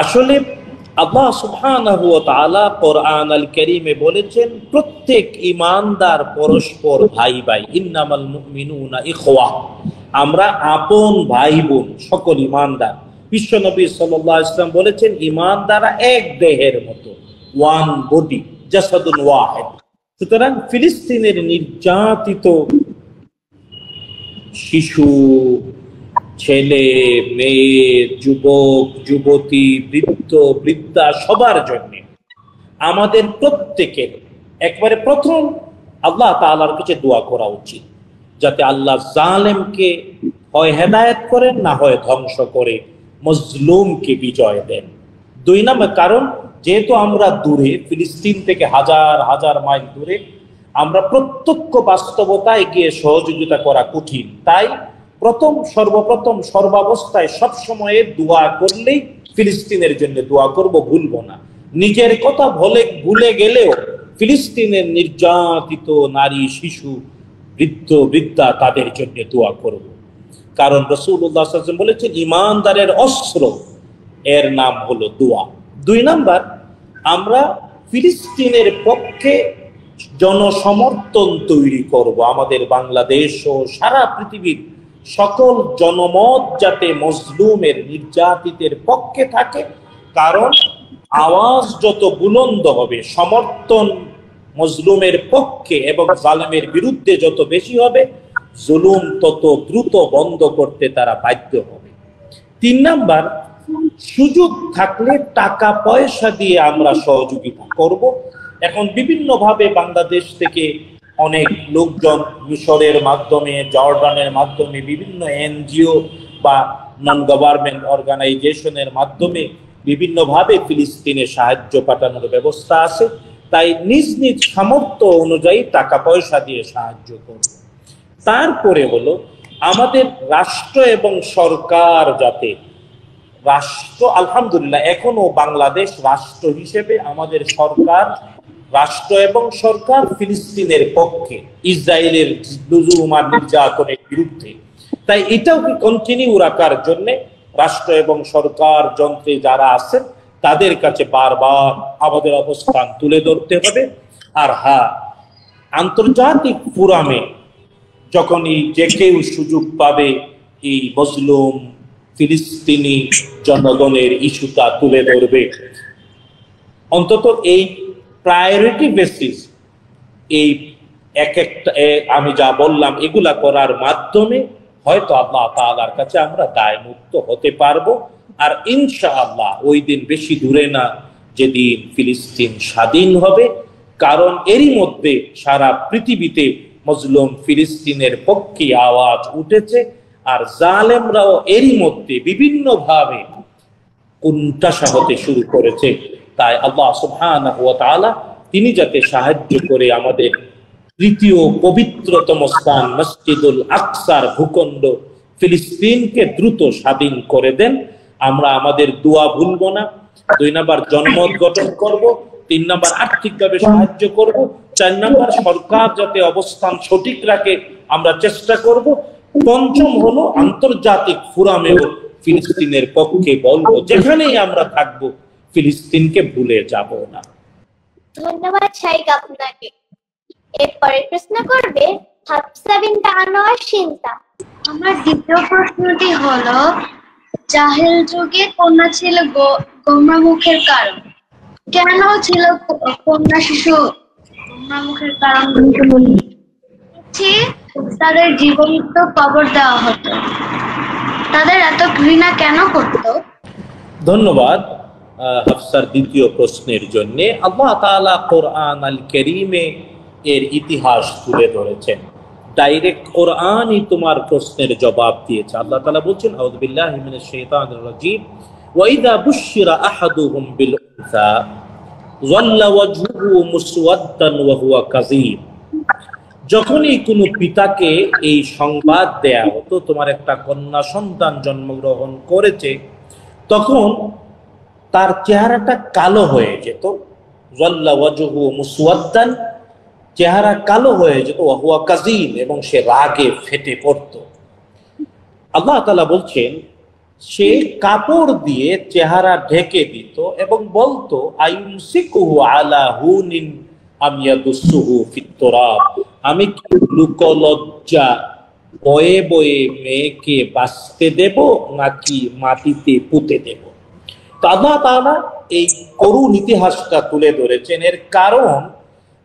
[SPEAKER 2] আসলে আল্লাহ সুবহানাহু ওয়া তাআলা কোরআন আল কারীমে বলেছেন, প্রত্যেক ঈমানদার পরস্পর ভাই ভাই, ইন্নামাল মুমিনুনা ইখওয়া, আমরা আপন ভাই বোন সকল ঈমানদার। বিশ্বনবী সাল্লাল্লাহু আলাইহি ওয়াসাল্লাম বলেছেন, ঈমানদাররা এক দেহের মতো, ওয়ান বডি, জাসাদুন ওয়াহিদ। সুতরাং ফিলিস্তিনের নির্যাতিত শিশু, ছেলে মেয়ে, যুবক যুবতী, বৃদ্ধ বৃদ্ধা, সবার জন্য আমাদের প্রত্যেকের একবারে প্রথম আল্লাহ তাআলার কাছে দোয়া করা উচিত, যাতে আল্লাহ জালেমকে হয় হেদায়েত করেন, না হয় ধ্বংস করে মজলুমকে বিজয় দেন। 2 নম্বর কারণ, যেহেতু আমরা দূরে, ফিলিস্তিন থেকে হাজার হাজার মাইল দূরে, আমরা প্রত্যক্ষ বাস্তবতায় গিয়ে সহযোগিতা করা কঠিন। তাই সর্বপ্রথম সর্বাবস্থায় সবসময়ে দোয়া করলেই ফিলিস্তিনের জন্য দোয়া করব, ভুলবো না। নিজের কথা ভুলে গেলেও ফিলিস্তিনের নির্যাতিত নারী, শিশু, বৃদ্ধ বৃদ্ধা, তাদের জন্য দোয়া করব। কারণ রাসূলুল্লাহ সাল্লাল্লাহু আলাইহি ওয়াসাল্লাম বলেছেন, ঈমানদারের অস্ত্র, এর নাম হলো দোয়া। 2 নাম্বার, আমরা ফিলিস্তিনের পক্ষে জনসমর্থন তৈরি করব। আমাদের বাংলাদেশ ও সারা পৃথিবীর সকল জনমত যাতে মজলুমের, নির্যাতিতের পক্ষে থাকে। কারণ আওয়াজ যত বুলন্দ হবে, সমর্থন মজলুমের পক্ষে এবং জালেমের বিরুদ্ধে যত বেশি হবে, জুলুম তত দ্রুত বন্ধ করতে তারা বাধ্য হবে। 3 নাম্বার, সুযোগ থাকলে টাকা পয়সা দিয়ে আমরা সহযোগিতা করব। এখন বিভিন্নভাবে বাংলাদেশ থেকে অনেক লোকজন মিশরের মাধ্যমে, জর্ডানের মাধ্যমে, বিভিন্ন এনজিও বা নন গভর্নমেন্ট অর্গানাইজেশনের মাধ্যমে বিভিন্নভাবে ফিলিস্তিনে সাহায্য পাঠানোর ব্যবস্থা আছে। তাই নিজ নিজ সামর্থ্য অনুযায়ী টাকা পয়সা দিয়ে সাহায্য করব। তারপরে হলো আমাদের রাষ্ট্র এবং সরকার, যাতে রাষ্ট্র, আলহামদুলিল্লাহ এখনো বাংলাদেশ রাষ্ট্র হিসেবে আমাদের সরকার, রাষ্ট্র এবং সরকার ফিলিস্তিনের পক্ষে, ইসরায়েলের জুলুম আর নির্যাতনের বিরুদ্ধে। তাই এটাও কন্টিনিউ রাখার জন্য রাষ্ট্র এবং সরকার যন্ত্রে যারা আছেন তাদের কাছে বারবার আমাদের অবস্থান তুলে ধরতে হবে। আর হ্যাঁ, আন্তর্জাতিক ফোরামে যখনই যে কেউ সুযোগ পাবে এই মজলুম ফিলিস্তিনি জনগণের ইস্যুটা তুলে ধরবে, অন্তত এই প্রায়োরিটি বেসিস, এই এক একটা আমি যা বললাম এগুলা করার মাধ্যমে হয়তো আল্লাহ তাআলার কাছে আমরা দায় মুক্ত হতে পারবো। আর ইনশাআল্লাহ ওই দিন বেশি দূরে না, যেদিন ফিলিস্তিন স্বাধীন হবে। কারণ এরই মধ্যে সারা পৃথিবীতে মজলুম ফিলিস্তিনের পক্ষে আওয়াজ উঠেছে, আর জালেমরাও এরই মধ্যে বিভিন্নভাবে কুণ্ঠাসা হতে শুরু করেছে। তাই আল্লাহ সুবহানাহু ওয়া তাআলা তিনি যাতে সাহায্য করে আমাদের তৃতীয় পবিত্রতম স্থান মসজিদুল আকসার ভূখণ্ড ফিলিস্তিনকে দ্রুত স্বাধীন করে দেন, আমরা আমাদের দোয়া ভুলব না। 2 নাম্বার, জনমত গঠন করব। 3 নাম্বার, আর্থিকভাবে সাহায্য করব। 4 নাম্বার, সরকার যাতে অবস্থান সঠিক রাখে আমরা চেষ্টা করব। 5ম হলো আন্তর্জাতিক ফোরামেও ফিলিস্তিনের পক্ষে বলবো, যেখানেই আমরা থাকব ফিলিস্তিনকে ভুলে যাব না।
[SPEAKER 1] ধন্যবাদ শাইখ আপনাকে। এরপরে প্রশ্ন করবে হাফসা বিনতে আনোয়ার সিনতা।
[SPEAKER 4] আমার দ্বিতীয় প্রশ্নটি হলো, জাহেল যুগে কন্যা ছিল গোমরামুখের কারণ। কেন ছিল কন্যা শিশু গোমরামুখের কারণ? তাদের জীবন্ত কবর দেওয়া হতো। তাদের এত ঘৃণা কেন করতো?
[SPEAKER 2] ধন্যবাদ হাফসার দ্বিতীয় প্রশ্নের জন্য। আল্লাহ তাআলা কোরআন আল কারীমে এর ইতিহাস তুলে ধরেছেন। ডাইরেক্ট কোরআনই তোমার প্রশ্নের জবাব দিয়েছে। আল্লাহ তাআলা বলছেন, আউযু বিল্লাহি মিনাশ শাইতানির রাজীম, ওয়া ইযা বুশিরা আহাদুহুম বিল উনসা যাল্লা ওয়াজহুহু মুসওয়াদ্দান ওয়া হুয়া কাযীব। যখনই কোনো পিতাকে এই সংবাদ দেয়া হতো তোমার একটা কন্যা সন্তান জন্মগ্রহণ করেছে, তখন তার চেহারাটা কালো হয়ে যেত। যাল্লা ওয়াজহুহু মুসওয়াদ্দান, চেহারা কালো হয়ে যেত, ওয়া হুয়া কাযীম, এবং সে রাগে ফেটে পড়ত। আল্লাহ তাআলা বলছেন, সে কাপড় দিয়ে চেহারা ঢেকে দিত এবং বলতো, আয়ুমসিকুহু আলা হুনিন আম ইয়াদুসুহু ফিত তুরাব, আমি কি লুকলজ্জা বয়ে বয়ে মেয়েকে বাঁচতে দেব নাকি মাটিতে পুঁতে দেব? তো আল্লাহ তাআলা এই করুণ ইতিহাসটা তুলে ধরেছেন। এর কারণ,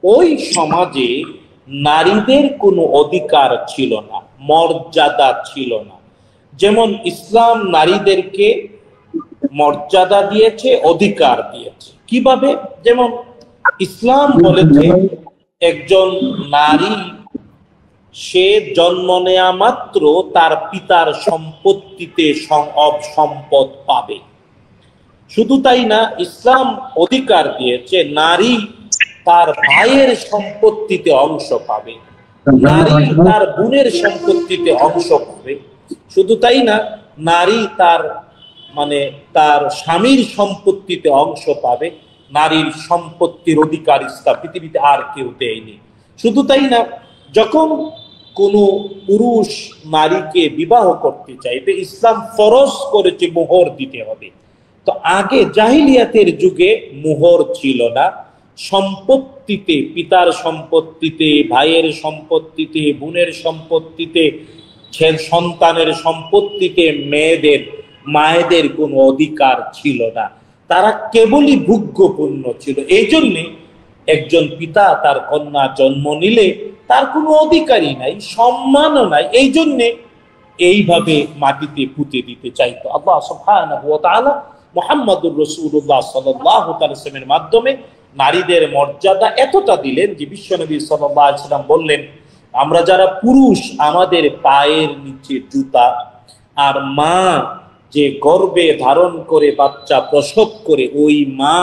[SPEAKER 2] ওই সমাজে নারীদের কোনো অধিকার ছিল না, মর্যাদা ছিল না। যেমন ইসলাম নারীদেরকে মর্যাদা দিয়েছে, অধিকার দিয়েছে। কিভাবে? যেমন ইসলাম বলেছে একজন নারী সে জন্ম নেয়া মাত্র তার পিতার সম্পত্তিতে সম্পদ পাবে। শুধু তাই না, ইসলাম অধিকার দিয়েছে নারী তার ভাইয়ের সম্পত্তিতে অংশ পাবে, নারী তার বোনের সম্পত্তিতে অংশ পাবে। শুধু তাই না, নারী তার তার স্বামীর সম্পত্তিতে অংশ পাবে। নারীর সম্পত্তির অধিকার ইসলাম পৃথিবীতে আর কেউ দেয়নি। শুধু তাই না, যখন কোনো পুরুষ নারীকে বিবাহ করতে চাইবে, ইসলাম ফরজ করেছে মোহর দিতে হবে। তো আগে জাহিলিয়াতের যুগে মোহর ছিল না। সম্পত্তিতে, পিতার সম্পত্তিতে, ভাইয়ের সম্পত্তিতে, বোনের সম্পত্তিতে, সন্তানের সম্পত্তিতে মায়েদের কোনো অধিকার ছিল না। তারা কেবলই ভোগ্যপূর্ণ ছিল। এই জন্যে একজন পিতা তার কন্যা জন্ম নিলে তার কোনো অধিকারই নাই, সম্মানও নাই, এই জন্যে এইভাবে মাটিতে পুঁতে দিতে চাইতো। আল্লাহ সুবহানাহু ওয়া তাআলা মুহাম্মদুর রাসূলুল্লাহ সাল্লাল্লাহু আলাইহি ওয়াসাল্লামের মাধ্যমে নারীদের মর্যাদা এতটা দিলেন যে বিশ্বনবী সাল্লাল্লাহু আলাইহি ওয়াসাল্লাম বললেন, আমরা যারা পুরুষ আমাদের পায়ের নিচে জুতা, আর মা যে গর্ভে ধারণ করে বাচ্চা প্রসব করে ওই মা,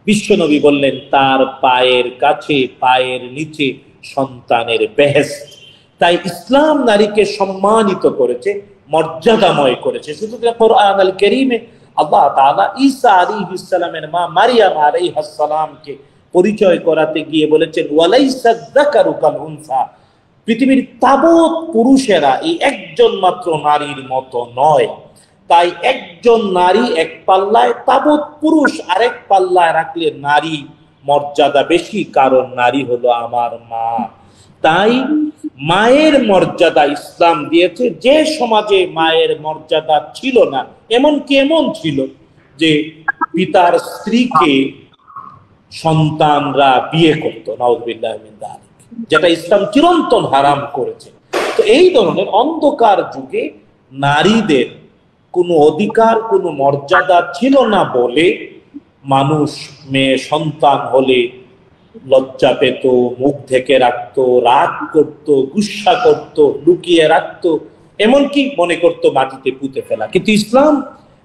[SPEAKER 2] বিশ্বনবী বললেন তার পায়ের কাছে পায়ের নিচে সন্তানের বেহেশত। তাই ইসলাম নারীকে সম্মানিত করেছে, মর্যাদাময় করেছে। শুধু কোরআন আল কারীমে আল্লাহ তাআলা ঈসা আলাইহিস সালামের মা মারিয়াম আলাইহাস সালামকে পরিচয় করাতে গিয়ে বলেছেন, ওয়ালাইসা যাকারু কাল উনসা, পৃথিবীর তাবৎ পুরুষেরা এই একজন মাত্র নারীর মতো নয়। তাই একজন নারী এক পাল্লায়, তাবৎ পুরুষ আরেক পাল্লায় রাখলে নারী মর্যাদা বেশি, কারণ নারী হলো আমার মা। তাই মায়ের মর্যাদা ইসলাম দিয়েছে। যে সমাজে মায়ের মর্যাদা ছিল না, এমনকি এমন ছিল যে পিতার স্ত্রীকে সন্তানরা বিয়ে করত, নাউযুবিল্লাহি মিন যালিক, যেটা ইসলাম চিরন্তন হারাম করেছে। তো এই ধরনের অন্ধকার যুগে নারীদের কোনো অধিকার, কোনো মর্যাদা ছিল না বলে মানুষ মেয়ে সন্তান হলে লজ্জা পেত, মুখ ঢেকে রাখতো, রাগ করত, গুসা করত, লুকিয়ে রাখতো, এমনকি মনে করতো মাটিতে পুঁতে ফেলা। কিন্তু ইসলাম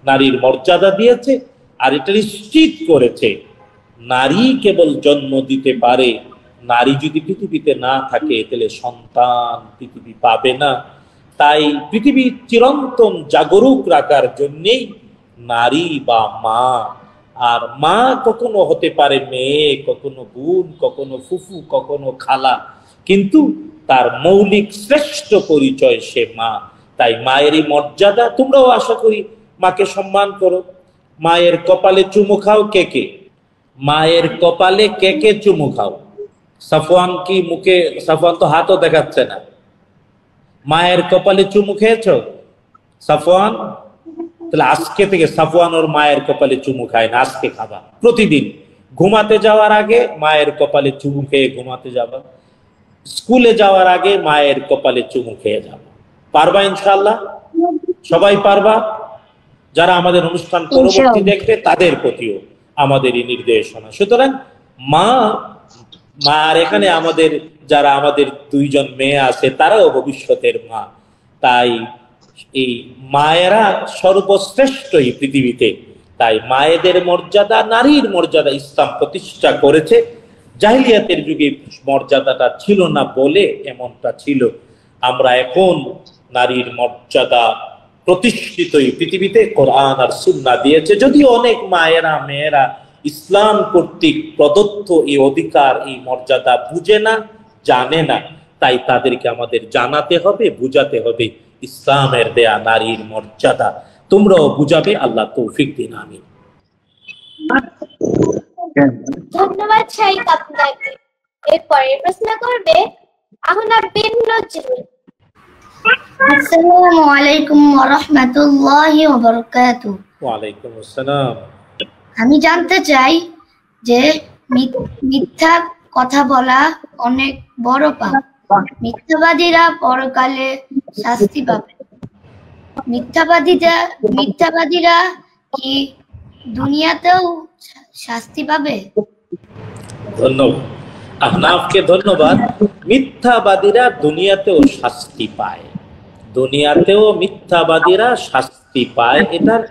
[SPEAKER 2] নারীর মর্যাদা দিয়েছে, আর এটা নিশ্চিত করেছে নারী কেবল জন্ম দিতে পারে, নারী যদি পৃথিবীতে না থাকে তাহলে সন্তান পৃথিবী পাবে না। তাই পৃথিবী চিরন্তন জাগরুক রাখার জন্যেই নারী বা মা, আর মা কখনো হতে পারে মেয়ে, কখনো বোন, কখনো ফুফু, কখনো খালা, কিন্তু তার মৌলিক শ্রেষ্ঠ পরিচয় সে মা। তাই মায়েরই মর্যাদা। তোমরাও আশা করি মাকে সম্মান করো। মায়ের কপালে চুমু খাও কে কে? মায়ের কপালে কে কে চুমু খাও? সাফওয়ান কি মুখে, সাফওয়ান তো হাতও দেখাচ্ছে না। মায়ের কপালে চুমু খেয়েছো সাফওয়ান? তাহলে আজকে থেকে সাফওয়ান ওর মায়ের কপালে চুমু খায় না, আজকে খাবা। প্রতিদিন ঘুমাতে যাওয়ার আগে মায়ের কপালে চুমু খেয়ে ঘুমাতে যাবা, স্কুলে যাওয়ার আগে মায়ের কপালে চুমু খেয়ে যাবা। পারবা ইনশাআল্লাহ? সবাই পারবা? যারা আমাদের অনুষ্ঠান পরবর্তী দেখবে তাদের প্রতিও আমাদের এই নির্দেশনা। সুতরাং মা, আর এখানে আমাদের যারা আমাদের দুইজন মেয়ে আছে তারাও ভবিষ্যতের মা। তাই এই মায়েরা সর্বশ্রেষ্ঠ এই পৃথিবীতে। তাই মায়েদের মর্যাদা, নারীর মর্যাদা ইসলাম প্রতিষ্ঠা করেছে। জাহিলিয়াতের যুগে মর্যাদাটা ছিল না বলে এমনটা ছিল। আমরা এখন নারীর মর্যাদা প্রতিষ্ঠিত এই পৃথিবীতে কোরআন আর সুন্নাহ দিয়েছে। যদিও অনেক মায়েরা, মেয়েরা ইসলাম কর্তৃক প্রদত্ত এই অধিকার, এই মর্যাদা বুঝে না, জানে না। তাই তাদেরকে আমাদের জানাতে হবে, বুঝাতে হবে ইসলামের দেয়া নারীর মর্যাদা। তোমরাও বুঝাবে, আল্লাহ তৌফিক দিন। আমিন।
[SPEAKER 1] ধন্যবাদ শাইখ আপনাকে। এরপরে প্রশ্ন করবে আহনাফ বিন নজরুল।
[SPEAKER 5] আসসালামু আলাইকুম ওয়া রাহমাতুল্লাহি ওয়া বারাকাতুহু।
[SPEAKER 2] ওয়া আলাইকুম আসসালাম।
[SPEAKER 5] আমি জানতে চাই যে মিথ্যা কথা বলা অনেক বড় পাপ। মিথ্যাবাদীরা পরকালে শাস্তি পাবে। মিথ্যাবাদীরা কি দুনিয়াতেও শাস্তি পাবে?
[SPEAKER 2] ধন্যবাদ আহনাফকে, ধন্যবাদ। মিথ্যাবাদীরা দুনিয়াতেও শাস্তি পায়, দুনিয়াতেও মিথ্যাবাদীরা শাস্তি পায়। এটার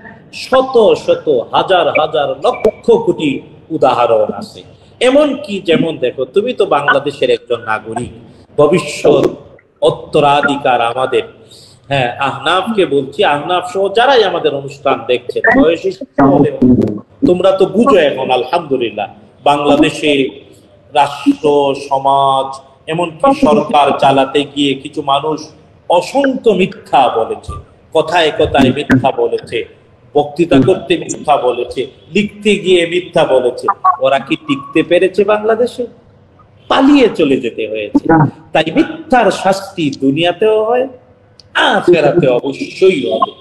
[SPEAKER 2] শত শত হাজার হাজার লক্ষ কোটি উদাহরণ আছে। এমনকি যেমন দেখো, তুমি তো বাংলাদেশের একজন নাগরিক, ভবিষ্যৎ উত্তরাধিকার আমাদের। হ্যাঁ, আহনাফকে বলছি, আহনাফ সহ যারাই আমাদের অনুষ্ঠান দেখছে, বয়সী তোমরা তো বুঝো এখন আলহামদুলিল্লাহ বাংলাদেশে রাষ্ট্র, সমাজ, এমনকি সরকার চালাতে গিয়ে কিছু মানুষ অসংখ্য মিথ্যা বলেছে, কথায় কথায় মিথ্যা বলেছে, বক্তৃতা করতে মিথ্যা বলেছে, লিখতে গিয়ে মিথ্যা বলেছে। ওরা কি টিকতে পেরেছে বাংলাদেশে? পালিয়ে চলে যেতে হয়েছে। তাই মিথ্যার শাস্তি দুনিয়াতেও হয়, আখিরাতে অবশ্যই হবে।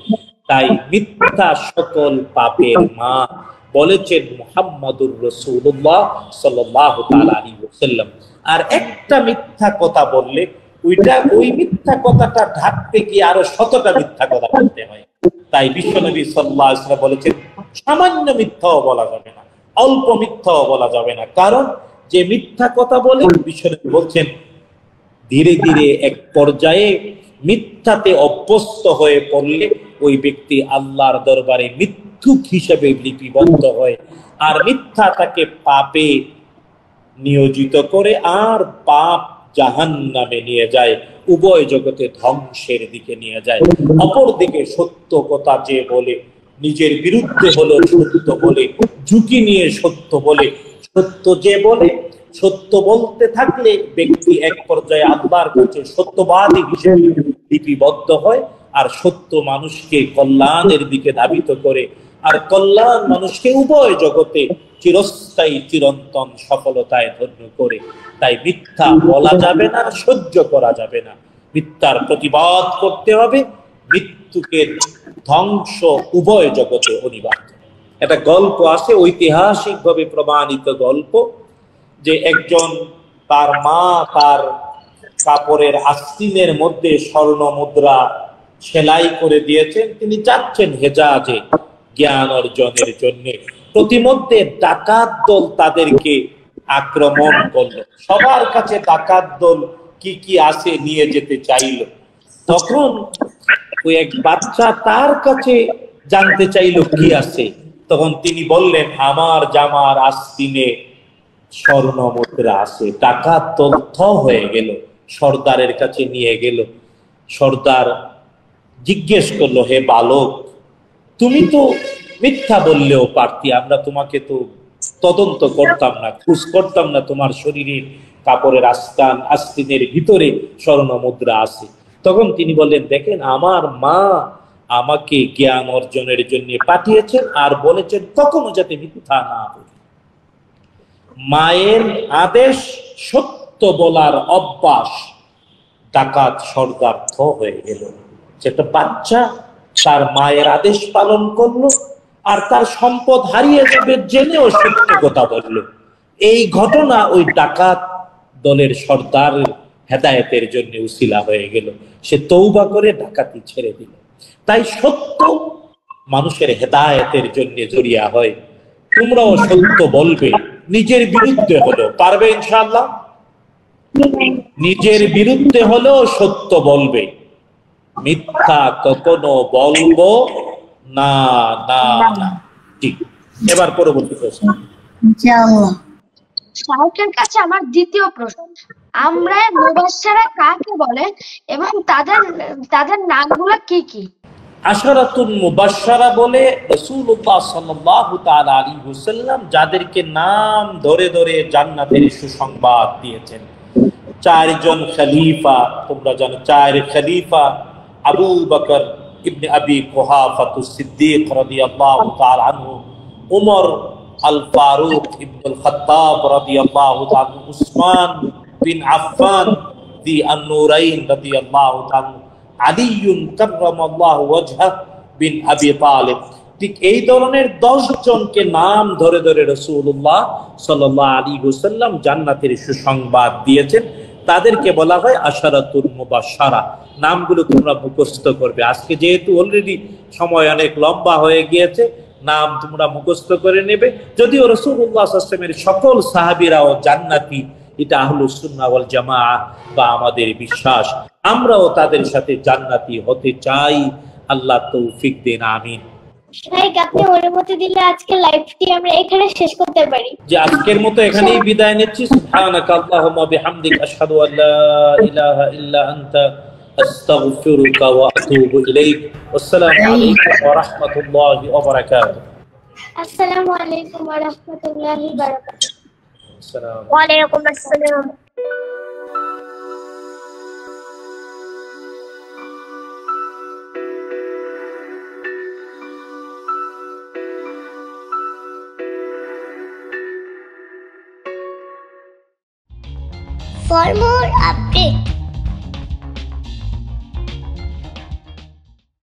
[SPEAKER 2] তাই মিথ্যা সকল পাপের মা। বলেছেন মুহাম্মাদুর রাসূলুল্লাহ সাল্লাল্লাহু তাআলা আলাইহি ওয়াসাল্লাম। আর একটা মিথ্যা কথা বললে ওই মিথ্যা কথাটা ঢাকতে গিয়ে আরো 100টা মিথ্যা কথা বলতে হয়। তাই বিশ্বনবী সাল্লাল্লাহু আলাইহি ওয়াসাল্লাম বলেছেন সামান্য মিথ্যাও বলা যাবে না, অল্প মিথ্যাও বলা যাবে না। কারণ যে মিথ্যা কথা বলে, বিশ্বনবী বলছেন ধীরে ধীরে এক পর্যায়ে মিথ্যাতে অভ্যস্ত হয়ে পড়লে ওই ব্যক্তি আল্লাহর দরবারে মিথ্যুক হিসেবে লিপিবদ্ধ হয়, আর মিথ্যা তাকে পাপে নিয়োজিত করে, আর পাপ জাহান্নামে নিয়ে যায়, উভয় জগতে ধ্বংসের দিকে নিয়ে যায়। অপরদিকে সত্য কথা যে বলে, নিজের বিরুদ্ধে হলো সত্য বলে, ঝুঁকি নিয়ে সত্য বলে, সত্য যে বলে, সত্য বলতে থাকলে ব্যক্তি এক পর্যায়ে আল্লাহর কাছে সত্যবাদী হিসেবে লিপিবদ্ধ হয়, আর সত্য মানুষকে কল্যাণের দিকে ধাবিত করে, আর কল্যাণ মানুষকে উভয় জগতে চিরস্থায়ী চিরন্তন সফলতায় ধন্য করে। তাই মিথ্যা বলা যাবে না, সহ্য করা যাবে না, মিথ্যার প্রতিবাদ করতে হবে। মৃত্যুকে ধ্বংস উভয় জগতে অনিবার্য। একটা গল্প আছে, ঐতিহাসিকভাবে প্রমাণিত গল্প, যে একজন তার মা তার কাপড়ের আস্তিনের মধ্যে স্বর্ণ মুদ্রা সেলাই করে দিয়েছেন। তিনি যাচ্ছেন হেজাজে জ্ঞান অর্জনের জন্য। প্রতিমধ্যে ডাকাত দল তাদেরকে আক্রমণ করলো। সবার কাছে ডাকাত দল কি কি আছে নিয়ে যেতে চাইল। তখন ওই এক বাচ্চা তার কাছে জানতে চাইল কি আছে। তখন তিনি বললেন, আমার জামার আস্তিনে স্বর্ণ মুদ্রা আছে। ডাকাত দল থ হয়ে গেল, সর্দারের কাছে নিয়ে গেল। সর্দার জিজ্ঞেস করলো, হে বালক, তুমি তো মিথ্যা বললেও পারতি, আমরা তোমাকে তো তদন্ত করতাম না, খোঁজ করতাম না তোমার শরীরের কাপড়ের আস্তিনের ভিতরে স্বর্ণ মুদ্রা আছে। তখন তিনি বললেন, দেখেন, আমার মা আমাকে জ্ঞান অর্জনের জন্য পাঠিয়েছেন, আর বলেছেন কখনো যাতে মিথ্যা না বলি। মায়ের আদেশ সত্য বলার অভ্যাস। ডাকাত সর্দার থ হয়ে গেল। একটা বাচ্চা তার মায়ের আদেশ পালন করলো, আর তার সম্পদ হারিয়ে যাবে জেনেও সত্য কথা বলল। এই ঘটনা ওই ডাকাত দলের সর্দার হেদায়েতের জন্য উসিলা হয়ে গেল। সে তৌবা করে ডাকাতি ছেড়ে দিল। তাই সত্য মানুষের হেদায়েতের জন্য জড়িয়া হয়। তোমরাও সত্য বলবে, নিজের বিরুদ্ধে হলো, পারবে ইনশাআল্লাহ? নিজের বিরুদ্ধে হলেও সত্য বলবে, মিথ্যা কখনো বলবো না। না না। ঠিক। এবার পরবর্তী প্রশ্ন।
[SPEAKER 6] শায়খের কাছে আমার দ্বিতীয় প্রশ্ন, আমরা মুবাশশারা কাকে বলে এবং তাদের নামগুলো কি কি?
[SPEAKER 2] আশরাতুন মুবাশশারা বলে রাসূলুল্লাহ সাল্লাল্লাহু তাআলা আলাইহি ওয়াসাল্লাম যাদেরকে নাম ধরে ধরে জান্নাতের সুসংবাদ দিয়েছেন। 4 জন খলিফা, তোমরা জানো 4 খলিফা, আবু বকর ইবনে আবি কুহাফাতুস সিদ্দিক রাদিয়াল্লাহু তাআলা আনহু, উমর আল ফারুক ইবনুল খাত্তাব রাদিয়াল্লাহু তাআলা, উসমান বিন আফফান দি আন-নূরাইন রাদিয়াল্লাহু তাআলা, আলিউন কাররামাল্লাহু ওয়াজহা বিন আবি তালিব। ঠিক এই ধরনের 10 জনকে নাম ধরে ধরে রাসূলুল্লাহ সাল্লাল্লাহু আলাইহি ওয়াসাল্লাম জান্নাতের সুসংবাদ দিয়েছেন। তাদেরকে বলা হয় আশরাতুল মুবাশশারা। নামগুলো তোমরা মুখস্থ করবে। আজকে যেহেতু অলরেডি সময় অনেক লম্বা হয়ে গিয়েছে, নাম তোমরা মুখস্থ করে নেবে। যদিও রাসূলুল্লাহ সাল্লাল্লাহু আলাইহি ওয়াসাল্লামের সকল সাহাবীরাও জান্নাতি, এটা আহলুস সুন্নাহ ওয়াল জামাআহ বা আমাদের বিশ্বাস। আমরাও তাদের সাথে জান্নাতি হতে চাই। আল্লাহ তৌফিক দেন, আমিন।
[SPEAKER 1] শাইখ, আপনি অনুমতি দিলে আজকে লাইভটি আমরা এখানে শেষ করতে পারি।
[SPEAKER 2] যে আজকের মতো এখানেই বিদায় নিচ্ছি। সুবহানাকা আল্লাহুম্মা বিহামদিকা আশহাদু আল্লা ইলাহা ইল্লা আনতা আস্তাগফিরুকা ওয়া আতুবু ইলাইক। আসসালামু আলাইকুম ওয়া রাহমাতুল্লাহি ওয়া বারাকাতুহু।
[SPEAKER 1] আসসালামু আলাইকুম ওয়া রাহমাতুল্লাহি ওয়া বারাকাতুহু।
[SPEAKER 7] ওয়া আলাইকুম আসসালাম। For more updates,